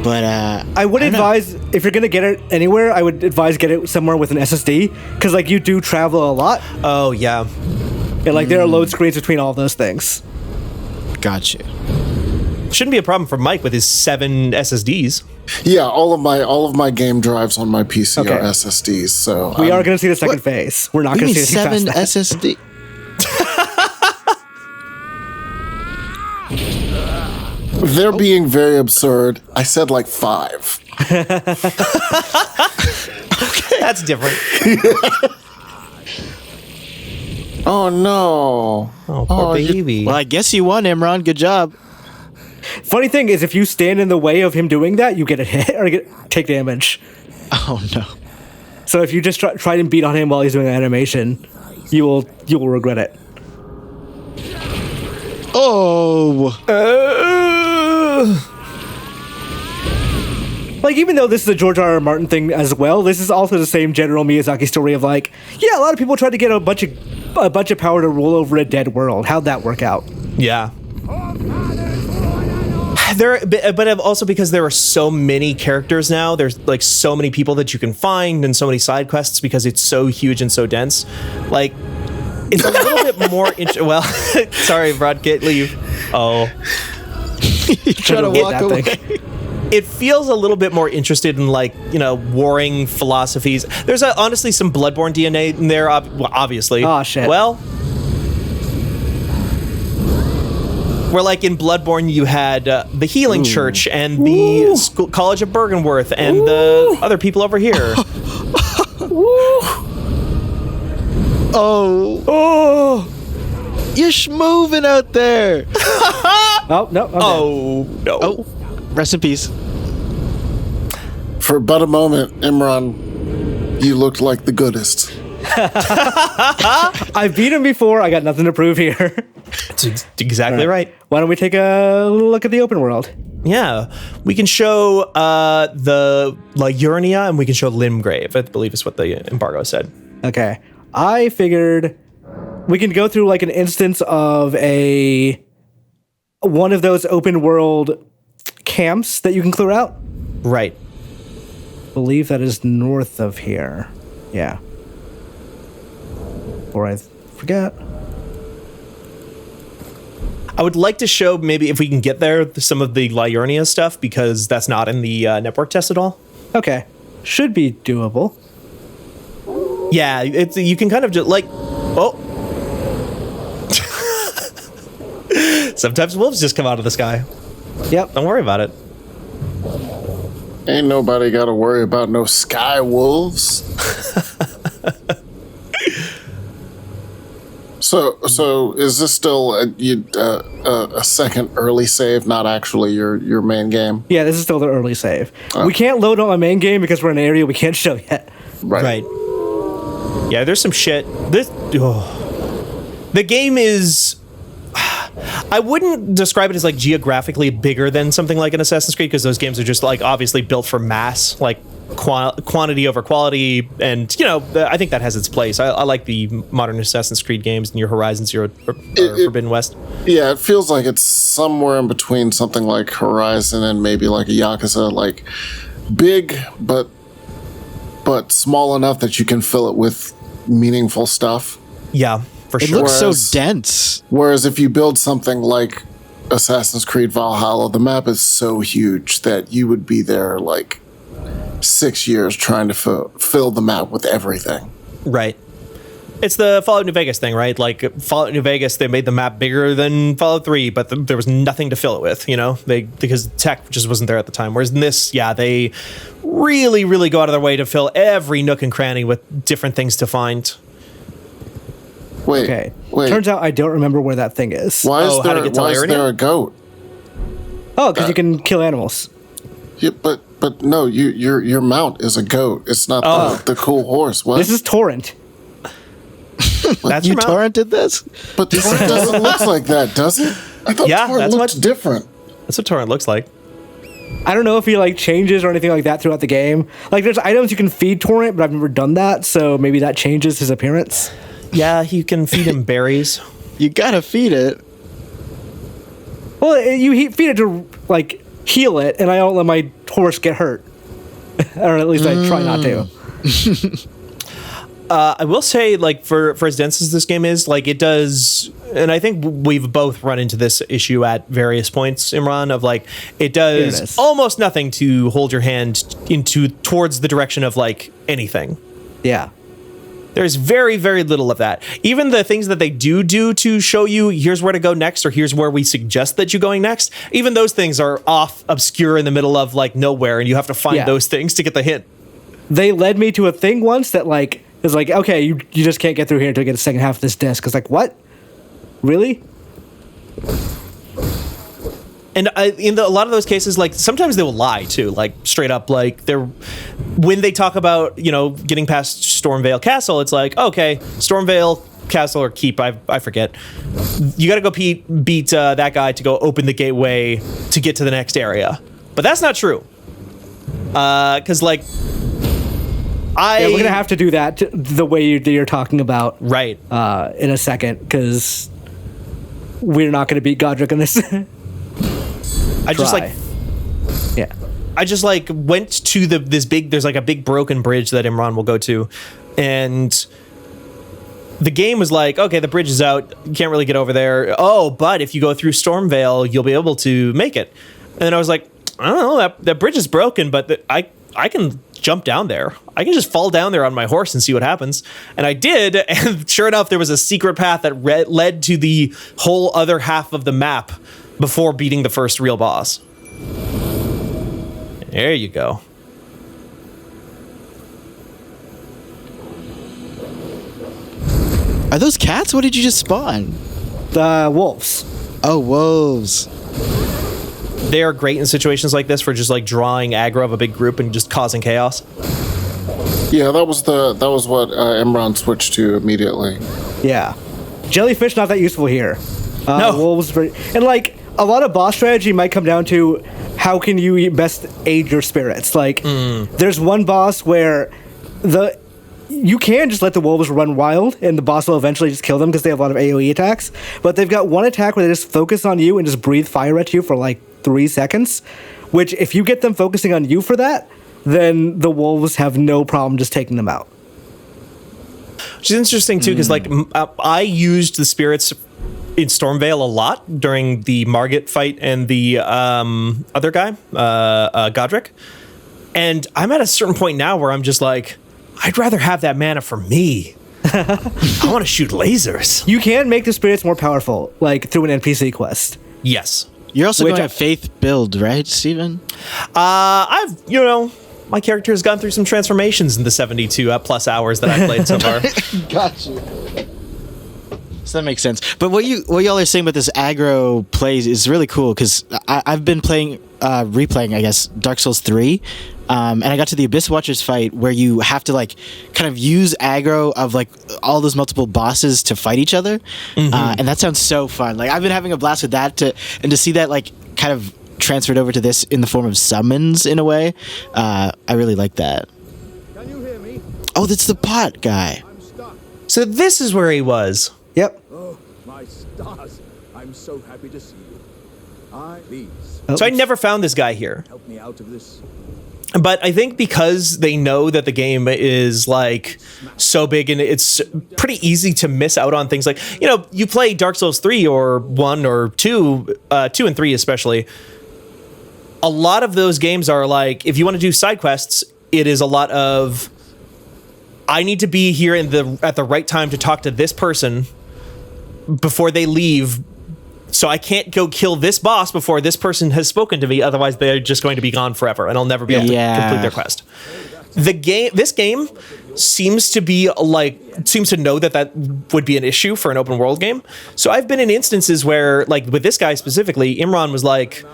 But I would advise, if you're gonna get it anywhere, I would advise get it somewhere with an SSD, because like you do travel a lot. Oh yeah. And like there are load screens between all of those things. Gotcha. Shouldn't be a problem for Mike with his 7 SSDs. Yeah, all of my game drives on my PC are SSDs. So we are going to see the second phase. We're not going to see anything 7 SSD. They're being very absurd. I said like 5. Okay, that's different. Oh no! Oh, poor baby. Well, I guess you won, Imran. Good job. Funny thing is, if you stand in the way of him doing that, you get a hit or take damage. Oh no. So if you just try and beat on him while he's doing an animation, you will regret it. Oh. Like, even though this is a George R.R. Martin thing as well, this is also the same general Miyazaki story of like, yeah, a lot of people tried to get a bunch of power to rule over a dead world. How'd that work out? Yeah. But also because there are so many characters now, there's like so many people that you can find and so many side quests because it's so huge and so dense. Like, it's a little bit more. Well, sorry, Brad, leave. Oh, You try to walk away. it feels a little bit more interested in like, you know, warring philosophies. There's honestly some Bloodborne DNA in there, obviously. Oh shit. Well. Where, like, in Bloodborne, you had the Healing Church and the College of Bergenworth and the other people over here. Oh, you're schmoving out there. Oh no! No. Oh, rest in peace. For but a moment, Imran, you looked like the goodest. I've beat him before. I got nothing to prove here. That's exactly right. Why don't we take a look at the open world? Yeah, we can show the Liurnia and we can show Limgrave, I believe is what the embargo said. Okay. I figured we can go through like an instance of one of those open world camps that you can clear out. Right. I believe that is north of here. Yeah. Or I forget. I would like to show maybe if we can get there some of the Liurnia stuff because that's not in the network test at all. Okay. Should be doable. Yeah, you can kind of just like, oh. Sometimes wolves just come out of the sky. Yep. Don't worry about it. Ain't nobody got to worry about no sky wolves. So is this still a second early save, not actually your main game? Yeah, this is still the early save. We can't load on my main game because we're in an area we can't show yet. Right. Yeah, there's some shit. The game is. I wouldn't describe it as like geographically bigger than something like an Assassin's Creed because those games are just like obviously built for mass, like quantity over quality, and you know I think that has its place. I like the modern Assassin's Creed games, New Horizon, Zero or Forbidden West. Yeah, it feels like it's somewhere in between something like Horizon and maybe like a Yakuza, like big but small enough that you can fill it with meaningful stuff. Yeah, for It sure. looks so dense. Whereas if you build something like Assassin's Creed Valhalla, the map is so huge that you would be there like 6 years trying to fill the map with everything. Right. It's the Fallout New Vegas thing, right? Like Fallout New Vegas, they made the map bigger than Fallout 3, but there was nothing to fill it with, you know, because tech just wasn't there at the time. Whereas in this, yeah, they really, really go out of their way to fill every nook and cranny with different things to find. Wait. Okay. Turns out I don't remember where that thing is. Why is how to get to there Liurnia? a goat? Oh, because you can kill animals. Yeah, but no, your mount is a goat. It's not the cool horse. What? This is Torrent. That's You your mount. torrented this? But Torrent doesn't look like that, does it? I thought Yeah, Torrent that's looked what- different. That's what Torrent looks like. I don't know if he like changes or anything like that throughout the game. Like there's items you can feed Torrent, but I've never done that, so maybe that changes his appearance. Yeah, you can feed him berries. You gotta feed it. Well, feed it to like heal it, and I don't let my horse get hurt, or at least I try not to. I will say, like, for as dense as this game is, like, it does, and I think we've both run into this issue at various points, Imran, of like, it does is. almost nothing to hold your hand towards the direction of like anything. Yeah. There's very, very little of that. Even the things that they do to show you, here's where to go next, or here's where we suggest that you're going next, even those things are off, obscure in the middle of like nowhere, and you have to find Yeah. those things to get the hint. They led me to a thing once that like is like, okay, you just can't get through here until you get the second half of this disc. It's like, what? Really? And a lot of those cases, like sometimes they will lie too, like straight up, like when they talk about getting past Stormvale Castle, it's like okay, Stormvale Castle or Keep, I forget. You got to go beat that guy to go open the gateway to get to the next area, but that's not true. Because we're gonna have to do that the way you're talking about, right? In a second, because we're not gonna beat Godric in this. I just went to there's like a big broken bridge that Imran will go to, and the game was like, okay, the bridge is out, you can't really get over there. Oh, but if you go through Stormvale, you'll be able to make it. And then I was like, I don't know, that bridge is broken, but I can jump down there. I can just fall down there on my horse and see what happens. And I did, and sure enough, there was a secret path that led to the whole other half of the map before beating the first real boss. There you go. Are those cats? What did you just spawn? The wolves. Oh, wolves. They are great in situations like this for just like drawing aggro of a big group and just causing chaos. Yeah, that was what Imran switched to immediately. Yeah, jellyfish not that useful here. No, wolves and like a lot of boss strategy might come down to how can you best aid your spirits. Like there's one boss where you can just let the wolves run wild and the boss will eventually just kill them because they have a lot of AoE attacks. But they've got one attack where they just focus on you and just breathe fire at you for like 3 seconds, which if you get them focusing on you for that, then the wolves have no problem just taking them out. Which is interesting too, because I used the spirits in Stormvale a lot during the Margit fight and the other guy, Godric. And I'm at a certain point now where I'm just like, I'd rather have that mana for me. I want to shoot lasers. You can make the spirits more powerful, like through an NPC quest. Yes. You're also going to faith build, right, Steven? My character has gone through some transformations in the 72 plus hours that I've played so far. Got you. So that makes sense. But what y'all are saying about this aggro plays is really cool because I've been replaying, I guess, Dark Souls 3. And I got to the Abyss Watchers fight where you have to like kind of use aggro of like all those multiple bosses to fight each other. And that sounds so fun. Like I've been having a blast with that and to see that like kind of transferred over to this in the form of summons in a way. I really like that. Can you hear me? Oh, that's the pot guy. I'm stuck. So this is where he was. Yep. Oh, my stars. I'm so happy to see you. Please, So I never found this guy here. help me out of this. But I think because they know that the game is like so big and it's pretty easy to miss out on things like, you play Dark Souls 3 or 1 or 2, 2 and 3 especially. A lot of those games are like, if you want to do side quests, it is a lot of, I need to be here at the right time to talk to this person before they leave. So I can't go kill this boss before this person has spoken to me. Otherwise, they're just going to be gone forever, and I'll never be able to complete their quest. This game seems to know that would be an issue for an open world game. So I've been in instances where, like with this guy specifically, Imran was like,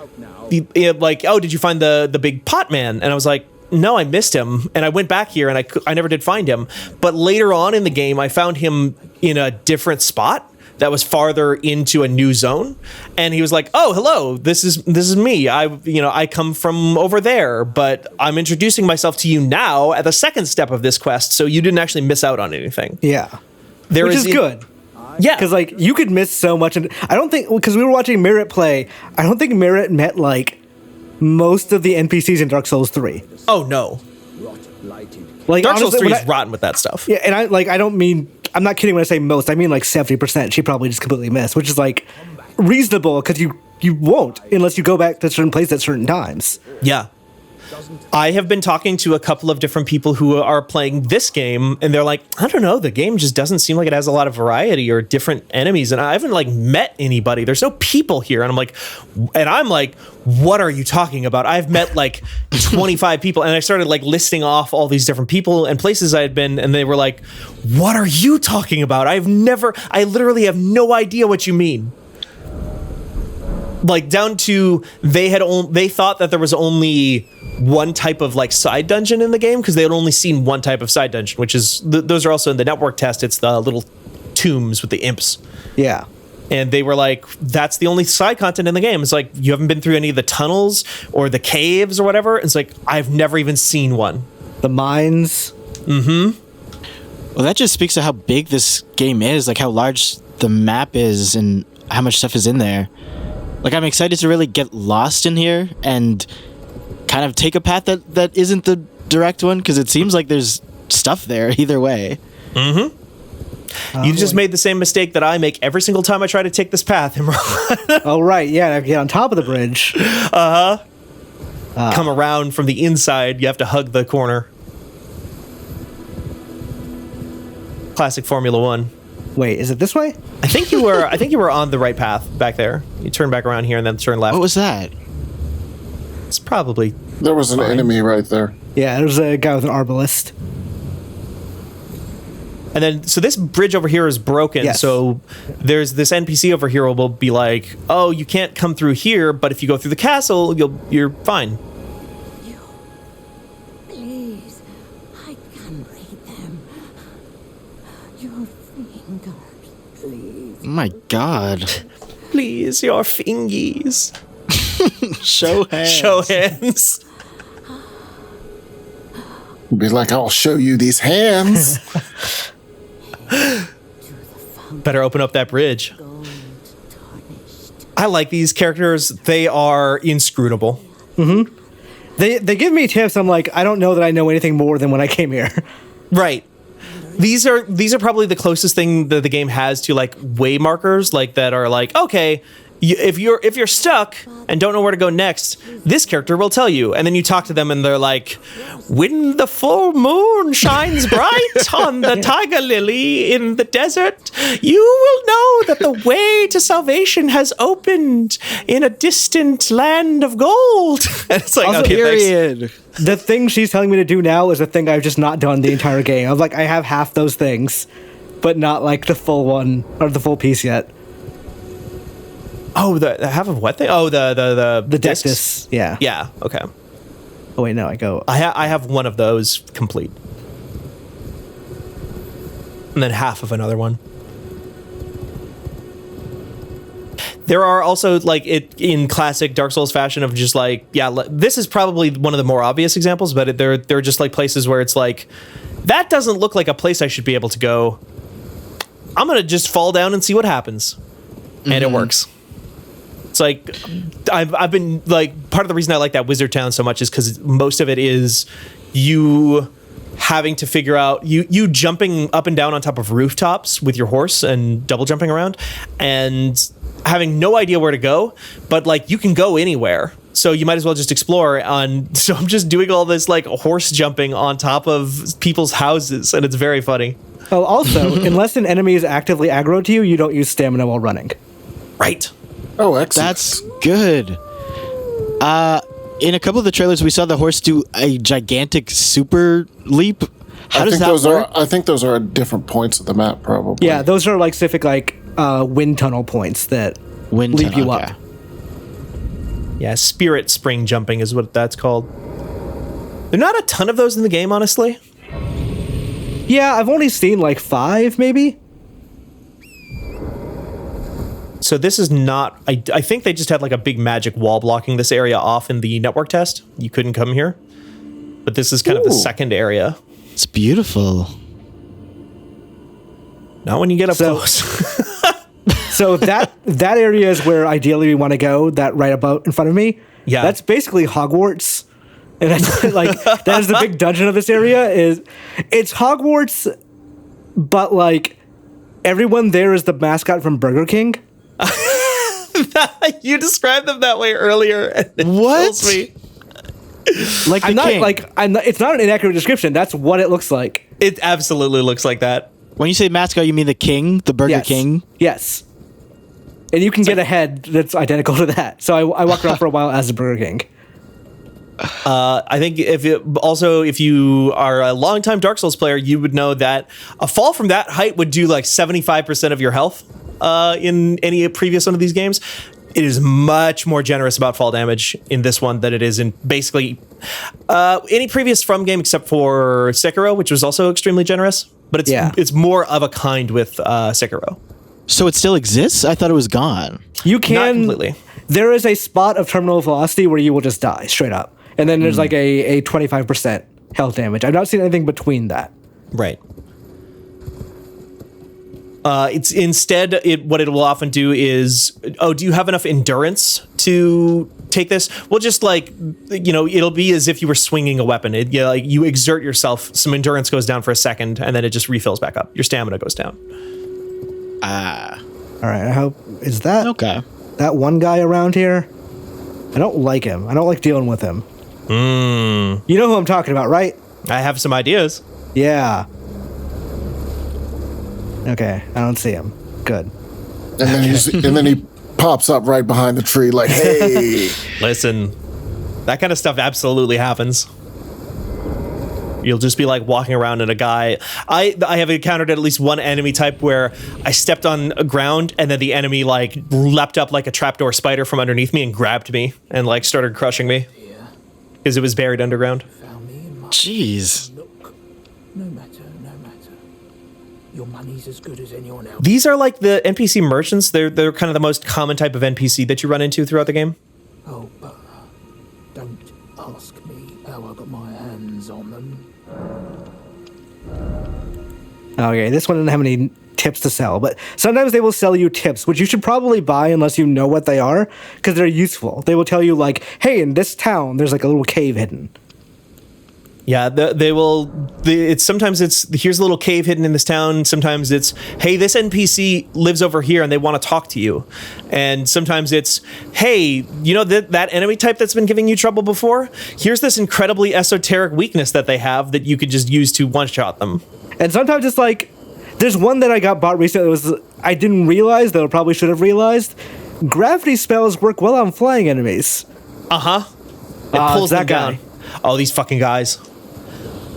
"Oh, did you find the big pot man?" And I was like, "No, I missed him." And I went back here, and I never did find him. But later on in the game, I found him in a different spot that was farther into a new zone, and he was like, "Oh, hello, this is me. I come from over there, but I'm introducing myself to you now at the second step of this quest, so you didn't actually miss out on anything." Yeah, which is good. Yeah, because like you could miss so much, and I don't think because we were watching Merit play, I don't think Merit met like most of the NPCs in Dark Souls 3. Oh no, like Dark Souls 3 is rotten with that stuff. Yeah, and I'm not kidding when I say most. I mean like 70%. She probably just completely missed, which is like reasonable because you won't unless you go back to certain places at certain times. Yeah. I have been talking to a couple of different people who are playing this game, and they're like, I don't know, the game just doesn't seem like it has a lot of variety or different enemies, and I haven't like met anybody. There's no people here, and I'm like, what are you talking about? I've met like 25 people, and I started like listing off all these different people and places I had been, and they were like, what are you talking about? I literally have no idea what you mean. like down to they thought that there was only one type of like side dungeon in the game because they had only seen one type of side dungeon, which is those are also in the network test. It's the little tombs with the imps. Yeah. And they were like, that's the only side content in the game. It's like, you haven't been through any of the tunnels or the caves or whatever. It's like, I've never even seen one. The mines. Well, that just speaks to how big this game is, like how large the map is and how much stuff is in there. Like, I'm excited to really get lost in here and kind of take a path that isn't the direct one, because it seems like there's stuff there either way. You just made the same mistake that I make every single time I try to take this path, Imran. Oh, right. Yeah, to get on top of the bridge. Come around from the inside, you have to hug the corner. Classic Formula One. Wait, is it this way? I think you were on the right path back there. You turn back around here and then turn left. What was that? It's probably There was an enemy right there. Yeah, there's a guy with an arbalist. And then, so this bridge over here is broken. Yes. So there's this NPC over here will be like, "Oh, you can't come through here, but if you go through the castle, you're fine." Please, I can read them. Your fingers, please. Oh my god. Please, your fingies. Show hands. Show hands. Be like, I'll show you these hands. Better open up that bridge. I like these characters. They are inscrutable. They give me tips. I'm like, I don't know that I know anything more than when I came here. Right. These are probably the closest thing that the game has to like way markers, like that are like, okay, if you're stuck and don't know where to go next, this character will tell you. And then you talk to them and they're like, when the full moon shines bright on the tiger lily in the desert, you will know that the way to salvation has opened in a distant land of gold. And it's like, Also, okay, thanks. Period. The thing she's telling me to do now is a thing I've just not done the entire game. I'm like, I have half those things, but not like the full one or the full piece yet. Oh, the half of what thing? Oh, the discs? Dectus. Yeah. Yeah. Okay. Oh wait, no, I go. I have one of those complete, and then half of another one. There are also like it in classic Dark Souls fashion of just like, yeah, this is probably one of the more obvious examples, but there are just like places where it's like, that doesn't look like a place I should be able to go. I'm gonna just fall down and see what happens, and it works. It's like I've been like, part of the reason I like that Wizard Town so much is because most of it is you having to figure out you jumping up and down on top of rooftops with your horse and double jumping around and having no idea where to go, but like you can go anywhere. So you might as well just explore so I'm just doing all this like horse jumping on top of people's houses, and it's very funny. Oh, also, unless an enemy is actively aggro to you, you don't use stamina while running. Right. Oh, excellent. That's good. In a couple of the trailers, we saw the horse do a gigantic super leap. How does that work? I think those are at different points of the map, probably. Yeah, those are like specific like wind tunnel points that leap you up. Yeah, spirit spring jumping is what that's called. There are not a ton of those in the game, honestly. Yeah, I've only seen like 5, maybe. So this is not, I think they just had like a big magic wall blocking this area off in the network test. You couldn't come here. But this is kind of the second area. It's beautiful. Not when you get up close. So that area is where ideally we want to go, that right about in front of me. Yeah. That's basically Hogwarts. And that's like, that is the big dungeon of this area. It's Hogwarts, but like everyone there is the mascot from Burger King. You described them that way earlier. And it What? kills me. Like the I'm not king. like it's not an inaccurate description. That's what it looks like. It absolutely looks like that. When you say mascot, you mean the king, the Burger Yes. King? Yes. And you can get a head that's identical to that. So I walked around for a while as the Burger King. I think if you are a longtime Dark Souls player, you would know that a fall from that height would do like 75% of your health in any previous one of these games. it is much more generous about fall damage in this one than it is in basically any previous From game except for Sekiro, which was also extremely generous. But it's more of a kind with Sekiro. So it still exists? I thought it was gone. You Not can completely. There is a spot of terminal velocity where you will just die straight up, and then there's like a 25% health damage. I've not seen anything between that. Right. It's instead what it will often do is, do you have enough endurance to take this? Well, just like, it'll be as if you were swinging a weapon. Like you exert yourself, some endurance goes down for a second, and then it just refills back up. Your stamina goes down. All right. I hope is that Okay. that one guy around here. I don't like him. I don't like dealing with him. You know who I'm talking about, right? I have some ideas. Yeah. Okay, I don't see him. Good. And then he pops up right behind the tree like, hey. Listen, that kind of stuff absolutely happens. You'll just be like walking around and a guy. I have encountered at least one enemy type where I stepped on ground and then the enemy like leapt up like a trapdoor spider from underneath me and grabbed me and like started crushing me because it was buried underground. Jeez. No matter. Your money's as good as anyone else. These are like the NPC merchants. They're kind of the most common type of NPC that you run into throughout the game. Oh, but don't ask me how I got my hands on them. Okay, this one didn't have any tips to sell, but sometimes they will sell you tips, which you should probably buy unless you know what they are, because they're useful. They will tell you like, hey, in this town, there's like a little cave hidden. Yeah, they will. Sometimes here's a little cave hidden in this town. Sometimes it's, hey, this NPC lives over here and they want to talk to you. And sometimes it's, hey, that enemy type that's been giving you trouble before? Here's this incredibly esoteric weakness that they have that you could just use to one-shot them. And sometimes it's like, there's one that I got bought recently. I didn't realize, though I probably should have realized. Gravity spells work well on flying enemies. It pulls them down. Oh, these fucking guys.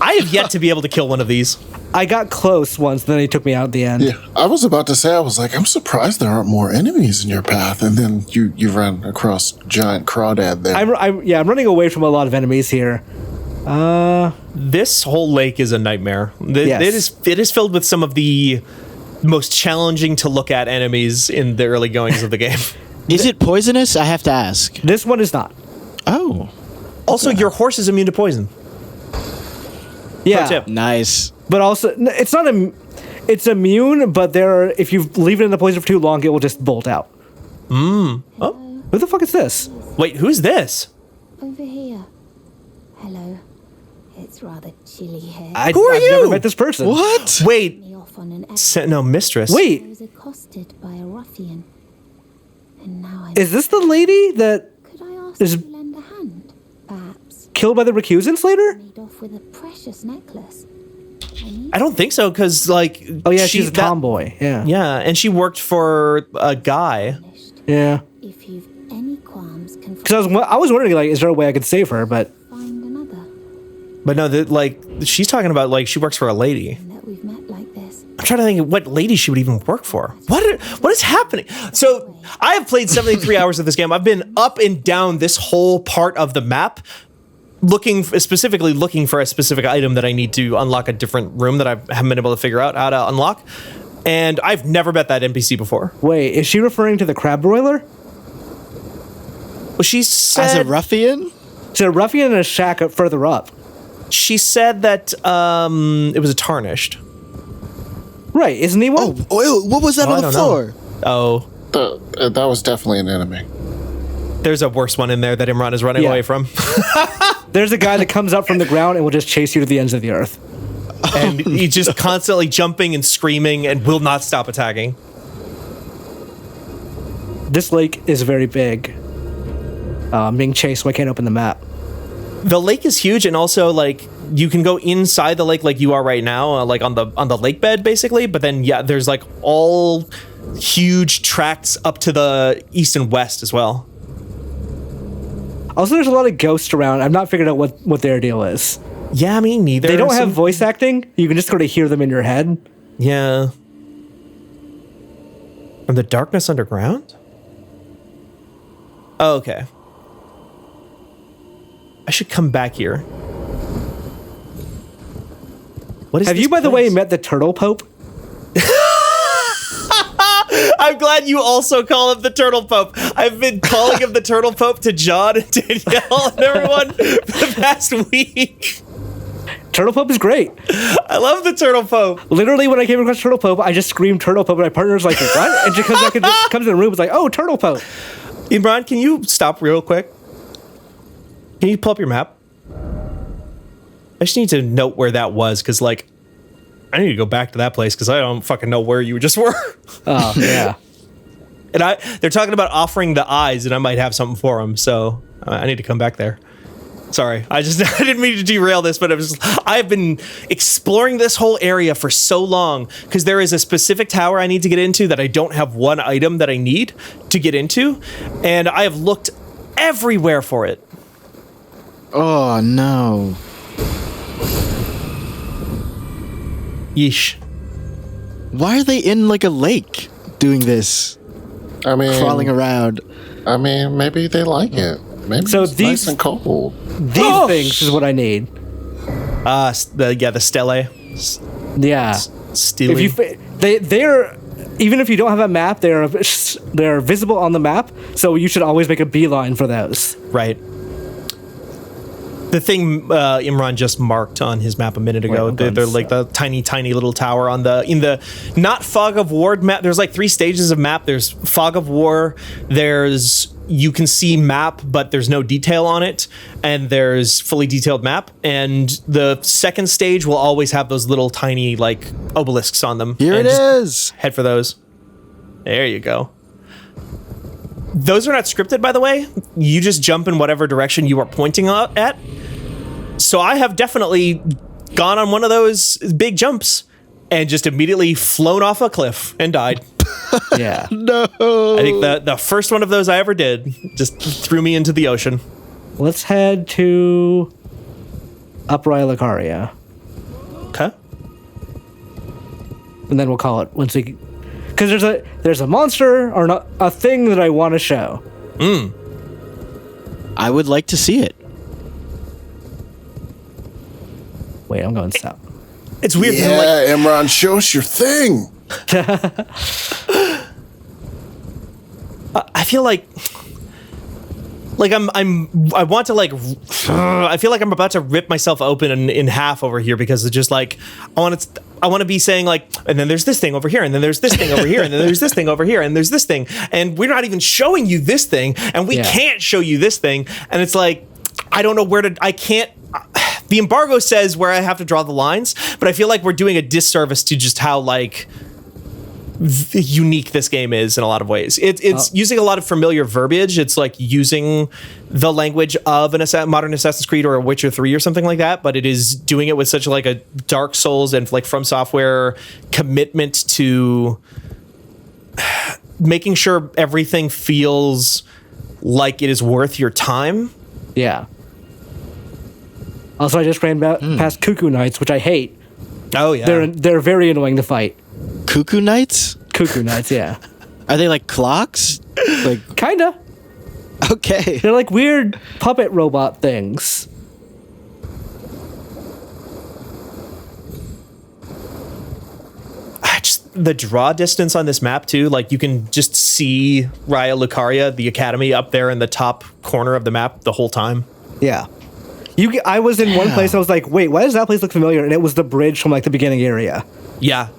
I have yet to be able to kill one of these. I got close once, then he took me out at the end. Yeah, I was about to say, I was like, I'm surprised there aren't more enemies in your path. And then you ran across giant crawdad there. I'm running away from a lot of enemies here. This whole lake is a nightmare. Yes. It is filled with some of the most challenging to look at enemies in the early goings of the game. Is it poisonous? I have to ask. This one is not. Oh. Also, your horse is immune to poison. Yeah. Pro tip. Nice. But also, it's not it's immune, but if you leave it in the poison for too long, it will just bolt out. Oh. Who the fuck is this? Wait, who's this? Over here. Hello. It's rather chilly here. Who are I've you? never met this person. What? Wait. Me off on an No, mistress. I Wait, was accosted by a ruffian. And now I'm... is this the lady that Could I ask is- you to lend a hand? Perhaps. killed by the recusants later? Made off with a precious necklace. I don't think so, because, like... Oh yeah, she's a tomboy. Yeah. Yeah, and she worked for a guy. Yeah. If you've any qualms, can Because I was wondering, like, is there a way I could save her? But find another. But no, she's talking about, like, she works for a lady. That we've met like this. I'm trying to think of what lady she would even work for. What is happening? So, I have played 73 hours of this game. I've been up and down this whole part of the map, specifically looking for a specific item that I need to unlock a different room that I haven't been able to figure out how to unlock. And I've never met that NPC before. wait, is she referring to the crab broiler? Well, she said... As a ruffian? It's a ruffian in a shack further up. She said that it was a tarnished. Right, isn't he one? Oh, what was that I on the don't know. floor? Oh, That was definitely an enemy. there's a worse one in there that Imran is running Yeah. away from. There's a guy that comes up from the ground and will just chase you to the ends of the earth. And he's just constantly jumping and screaming and will not stop attacking. This lake is very big. I'm being chased, so I can't open the map. The lake is huge, and also, like, you can go inside the lake like you are right now, like on the lake bed, basically. But then, yeah, there's like all huge tracts up to the east and west as well. Also, there's a lot of ghosts around. I've not figured out what their deal is. Yeah, me neither. They don't have voice acting. You can just sort of hear them in your head. Yeah. From the darkness underground? Oh, okay. I should come back here. What is Have this you, by the way, place? met the Turtle Pope? I'm glad you also call him the Turtle Pope. I've been calling him the Turtle Pope to John and Danielle and everyone for the past week. Turtle Pope is great. I love the Turtle Pope. Literally, when I came across Turtle Pope, I just screamed Turtle Pope, and my partner's like, what? And she comes back and comes in the room, it's like, oh, Turtle Pope. Imran, can you stop real quick? Can you pull up your map? I just need to note where that was, because, like, I need to go back to that place, because I don't fucking know where you just were. Oh, yeah. And they're talking about offering the eyes, and I might have something for them, so I need to come back there. Sorry, I didn't mean to derail this, but I've been exploring this whole area for so long, because there is a specific tower I need to get into that I don't have one item that I need to get into, and I have looked everywhere for it. Oh, no. Yeesh. Why are they in, like, a lake doing this? I mean, Crawling around. I mean, maybe they like it. Maybe So it's these- nice and cold. These things is what I need. The stele. Yeah. Stele. If you, they're even if you don't have a map, they're visible on the map. So you should always make a beeline for those. Right. The thing Imran just marked on his map a minute ago, I'm going they're like the tiny little tower in the not Fog of War map. There's like 3 stages of map. There's Fog of War. There's you can see map, but there's no detail on it, and there's fully detailed map. And the second stage will always have those little tiny like obelisks on them. Here And it just is. Head for those. There you go. Those are not scripted, by the way. You just jump in whatever direction you are pointing at. So I have definitely gone on one of those big jumps and just immediately flown off a cliff and died. Yeah. No. I think the first one of those I ever did just threw me into the ocean. Let's head to Upright Lucaria, Okay. and then we'll call it once we. Because there's a monster or not a thing that I want to show. I would like to see it. Wait, I'm going to stop. It's weird. Yeah, Like, Imran, show us your thing. I feel like I want to like I feel like I'm about to rip myself open in half over here, because it's just like I want to be saying like, and then there's this thing over here, and then there's this thing over here, and then there's this thing over here, and there's this thing, and we're not even showing you this thing, and we can't show you this thing, and it's like I don't know where to. I can't. The embargo says where I have to draw the lines, but I feel like we're doing a disservice to just how like unique this game is in a lot of ways. It's using a lot of familiar verbiage. It's like using the language of an modern Assassin's Creed or a Witcher 3 or something like that, but it is doing it with such like a Dark Souls and like From Software commitment to making sure everything feels like it is worth your time. Yeah. Also, I just ran past Cuckoo Knights, which I hate. Oh yeah. They're very annoying to fight. Cuckoo Knights? Cuckoo Knights, yeah. Are they like clocks? Like, Kinda. okay. They're like weird puppet robot things. The draw distance on this map too, like you can just see Raya Lucaria, the academy, up there in the top corner of the map the whole time. Yeah. I was in one place, I was like, wait, why does that place look familiar? And it was the bridge from like the beginning area. Yeah.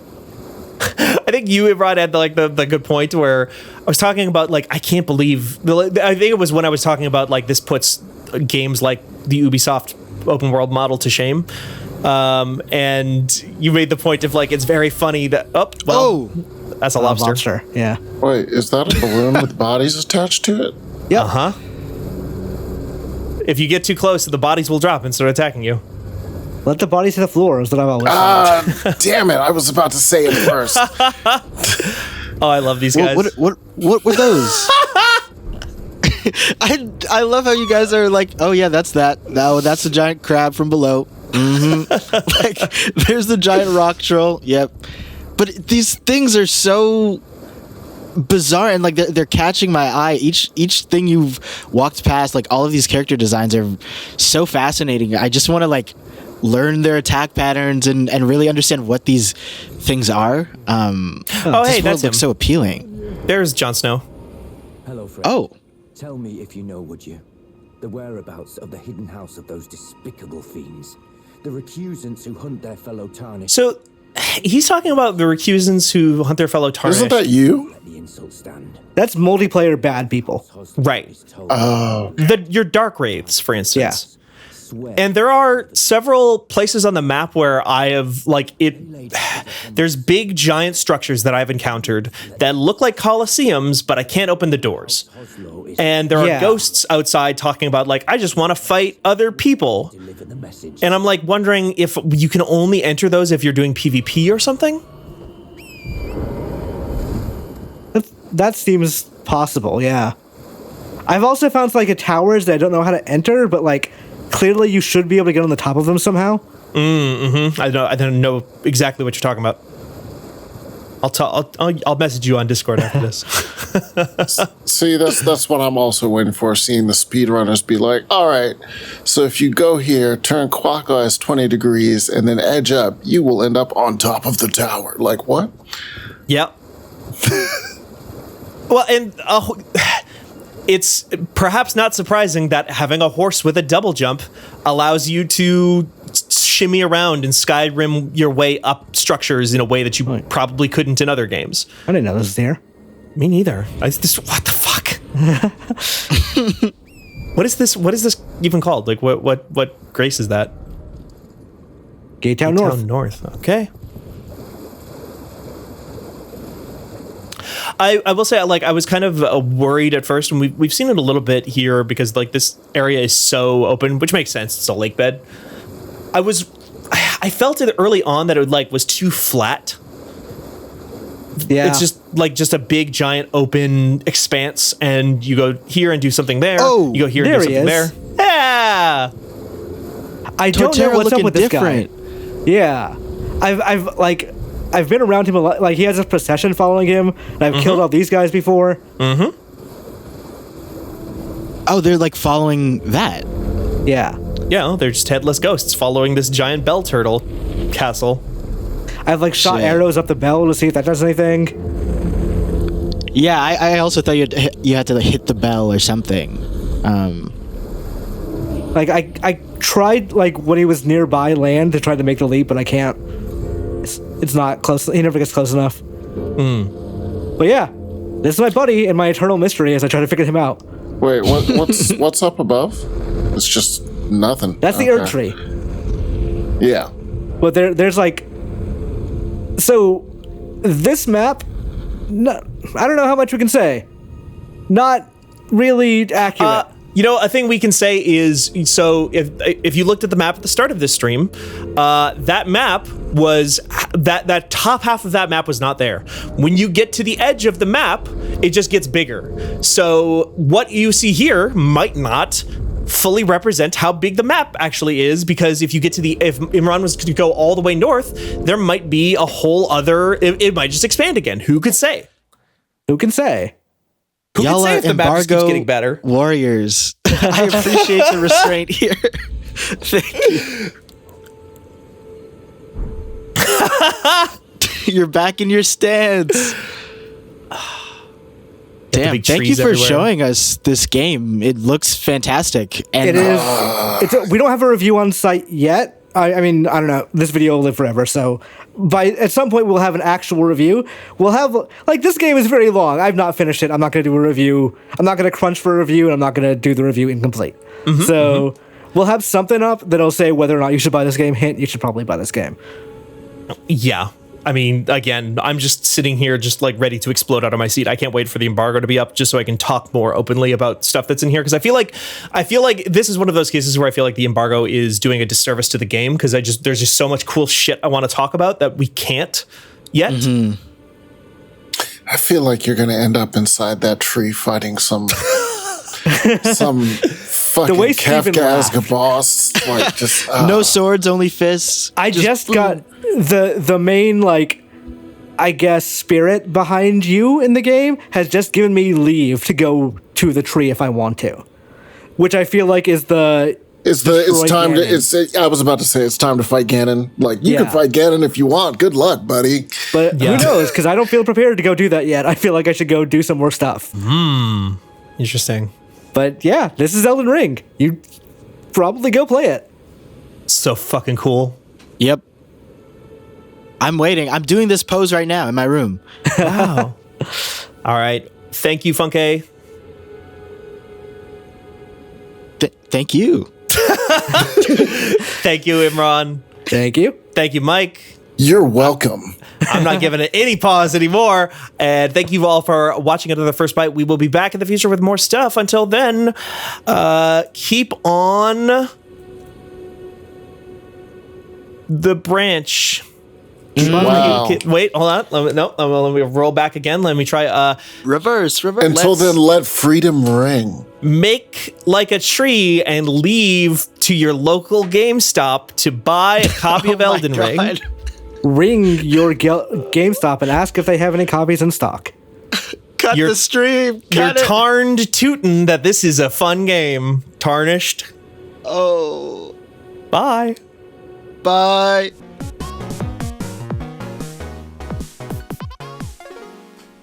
I think you, Imran, had the good point where I was talking about like, I can't believe, I think it was when I was talking about like this puts games like the Ubisoft open world model to shame. And you made the point of like, it's very funny that, that's a lobster. Monster, yeah. Wait, is that a balloon with bodies attached to it? Yep. Uh-huh. If you get too close, the bodies will drop and start attacking you. Let the bodies hit the floor is what I've always said. Damn it, I was about to say it first. Oh, I love these guys. What were those? I love how you guys are like, oh yeah, that's that. No, that's the giant crab from below. Mm-hmm. Like, there's the giant rock troll. Yep. But these things are so bizarre, and like they're catching my eye. Each thing you've walked past, like all of these character designs are so fascinating. I just want to like learn their attack patterns and really understand what these things are. Hey, that's looks so appealing. There's Jon Snow. Hello, friend. Oh, Tell me if you know, would you? The whereabouts of the hidden house of those despicable fiends. The recusants who hunt their fellow tarnished. So he's talking about the recusants who hunt their fellow tarnished. Isn't that you? Let the insult stand. That's multiplayer bad people. Right. Your dark wraiths, for instance. Swear. And there are several places on the map where I have there's big giant structures that I've encountered that look like coliseums, but I can't open the doors. And there are ghosts outside talking about like, I just want to fight other people. Deliver the message. And I'm like wondering if you can only enter those if you're doing PvP or something. That seems possible, yeah. I've also found like towers that I don't know how to enter, but like clearly you should be able to get on the top of them somehow. I don't know exactly what you're talking about. I'll message you on Discord after this. See, that's what I'm also waiting for, seeing the speedrunners be like, all right, so if you go here, turn clockwise 20 degrees, and then edge up, you will end up on top of the tower. Like, what? Yep. Well, and it's perhaps not surprising that having a horse with a double jump allows you to shimmy around and Skyrim your way up structures in a way that you probably couldn't in other games. I didn't know this was there. Me neither. What the fuck? What is this? What is this even called? Like, what grace is that? Gate Town North. North. Okay. I will say, like, I was kind of worried at first, and we've seen it a little bit here because, like, this area is so open, which makes sense. It's a lake bed. I felt it early on that it was too flat. Yeah. It's just a big giant open expanse, and you go here and do something there. Oh, you go here and do something there. Yeah. I don't know Torterra what's up looking with this different. guy. Yeah. I've been around him a lot. Like, he has a procession following him, and I've killed all these guys before. Mm-hmm. Oh, they're like following that. Yeah. Yeah, they're just headless ghosts following this giant bell turtle castle. I've like shot Shit. arrows up the bell to see if that does anything. Yeah, I also thought you had to like, hit the bell or something. Like I tried like when he was nearby land to try to make the leap, but I can't. It's not close. He never gets close enough. But yeah, this is my buddy and my eternal mystery as I try to figure him out. Wait, what's up above? It's just nothing. That's the Earth Tree. Yeah. But there's like, so this map, no, I don't know how much we can say. Not really accurate. A thing we can say is, so if you looked at the map at the start of this stream, that map was, that top half of that map was not there. When you get to the edge of the map, it just gets bigger. So what you see here might not fully represent how big the map actually is, because if Imran was to go all the way north, there might be a whole other, it might just expand again. Who could say? Who can say? Who Y'all can say are if the map just keeps embargo getting better? warriors. I appreciate the restraint here. Thank you. You're back in your stance. Damn, big thank you trees for everywhere. showing us this game. It looks fantastic. And It is. We don't have a review on site yet. I mean, I don't know. This video will live forever, so at some point we'll have an actual review. We'll have like, this game is very long. I've not finished it. I'm not going to do a review. I'm not going to crunch for a review, and I'm not going to do the review incomplete. We'll have something up that'll say whether or not you should buy this game. Hint: you should probably buy this game. Yeah. I mean, again, I'm just sitting here just like ready to explode out of my seat. I can't wait for the embargo to be up just so I can talk more openly about stuff that's in here, because I feel like this is one of those cases where I feel like the embargo is doing a disservice to the game, because there's just so much cool shit I want to talk about that we can't yet. I feel like you're gonna end up inside that tree fighting some fucking way Steven Kafkaesque boss. Like, just no swords, only fists. I just got the main like I guess, spirit behind you in the game has just given me leave to go to the tree if I want to, which I feel like is the. It's time to. I was about to say it's time to fight Ganon. Like you can fight Ganon if you want. Good luck, buddy. But who knows? Because I don't feel prepared to go do that yet. I feel like I should go do some more stuff. Interesting. But yeah, this is Elden Ring. You probably go play it. So fucking cool. Yep. I'm waiting. I'm doing this pose right now in my room. Wow. All right. Thank you, Fūnk-é. Thank you. Thank you, Imran. Thank you. Thank you, Mike. You're welcome. I'm not giving it any pause anymore. And thank you all for watching another First Byte. We will be back in the future with more stuff. Until then, keep on the branch. Wow. Wait, hold on. Let me roll back again. Let me try. Reverse. Until then, let freedom ring. Make like a tree and leave to your local GameStop to buy a copy of Elden Ring. Ring your GameStop and ask if they have any copies in stock. Cut the stream. You're tarned tootin' that this is a fun game. Tarnished. Oh. Bye. Bye.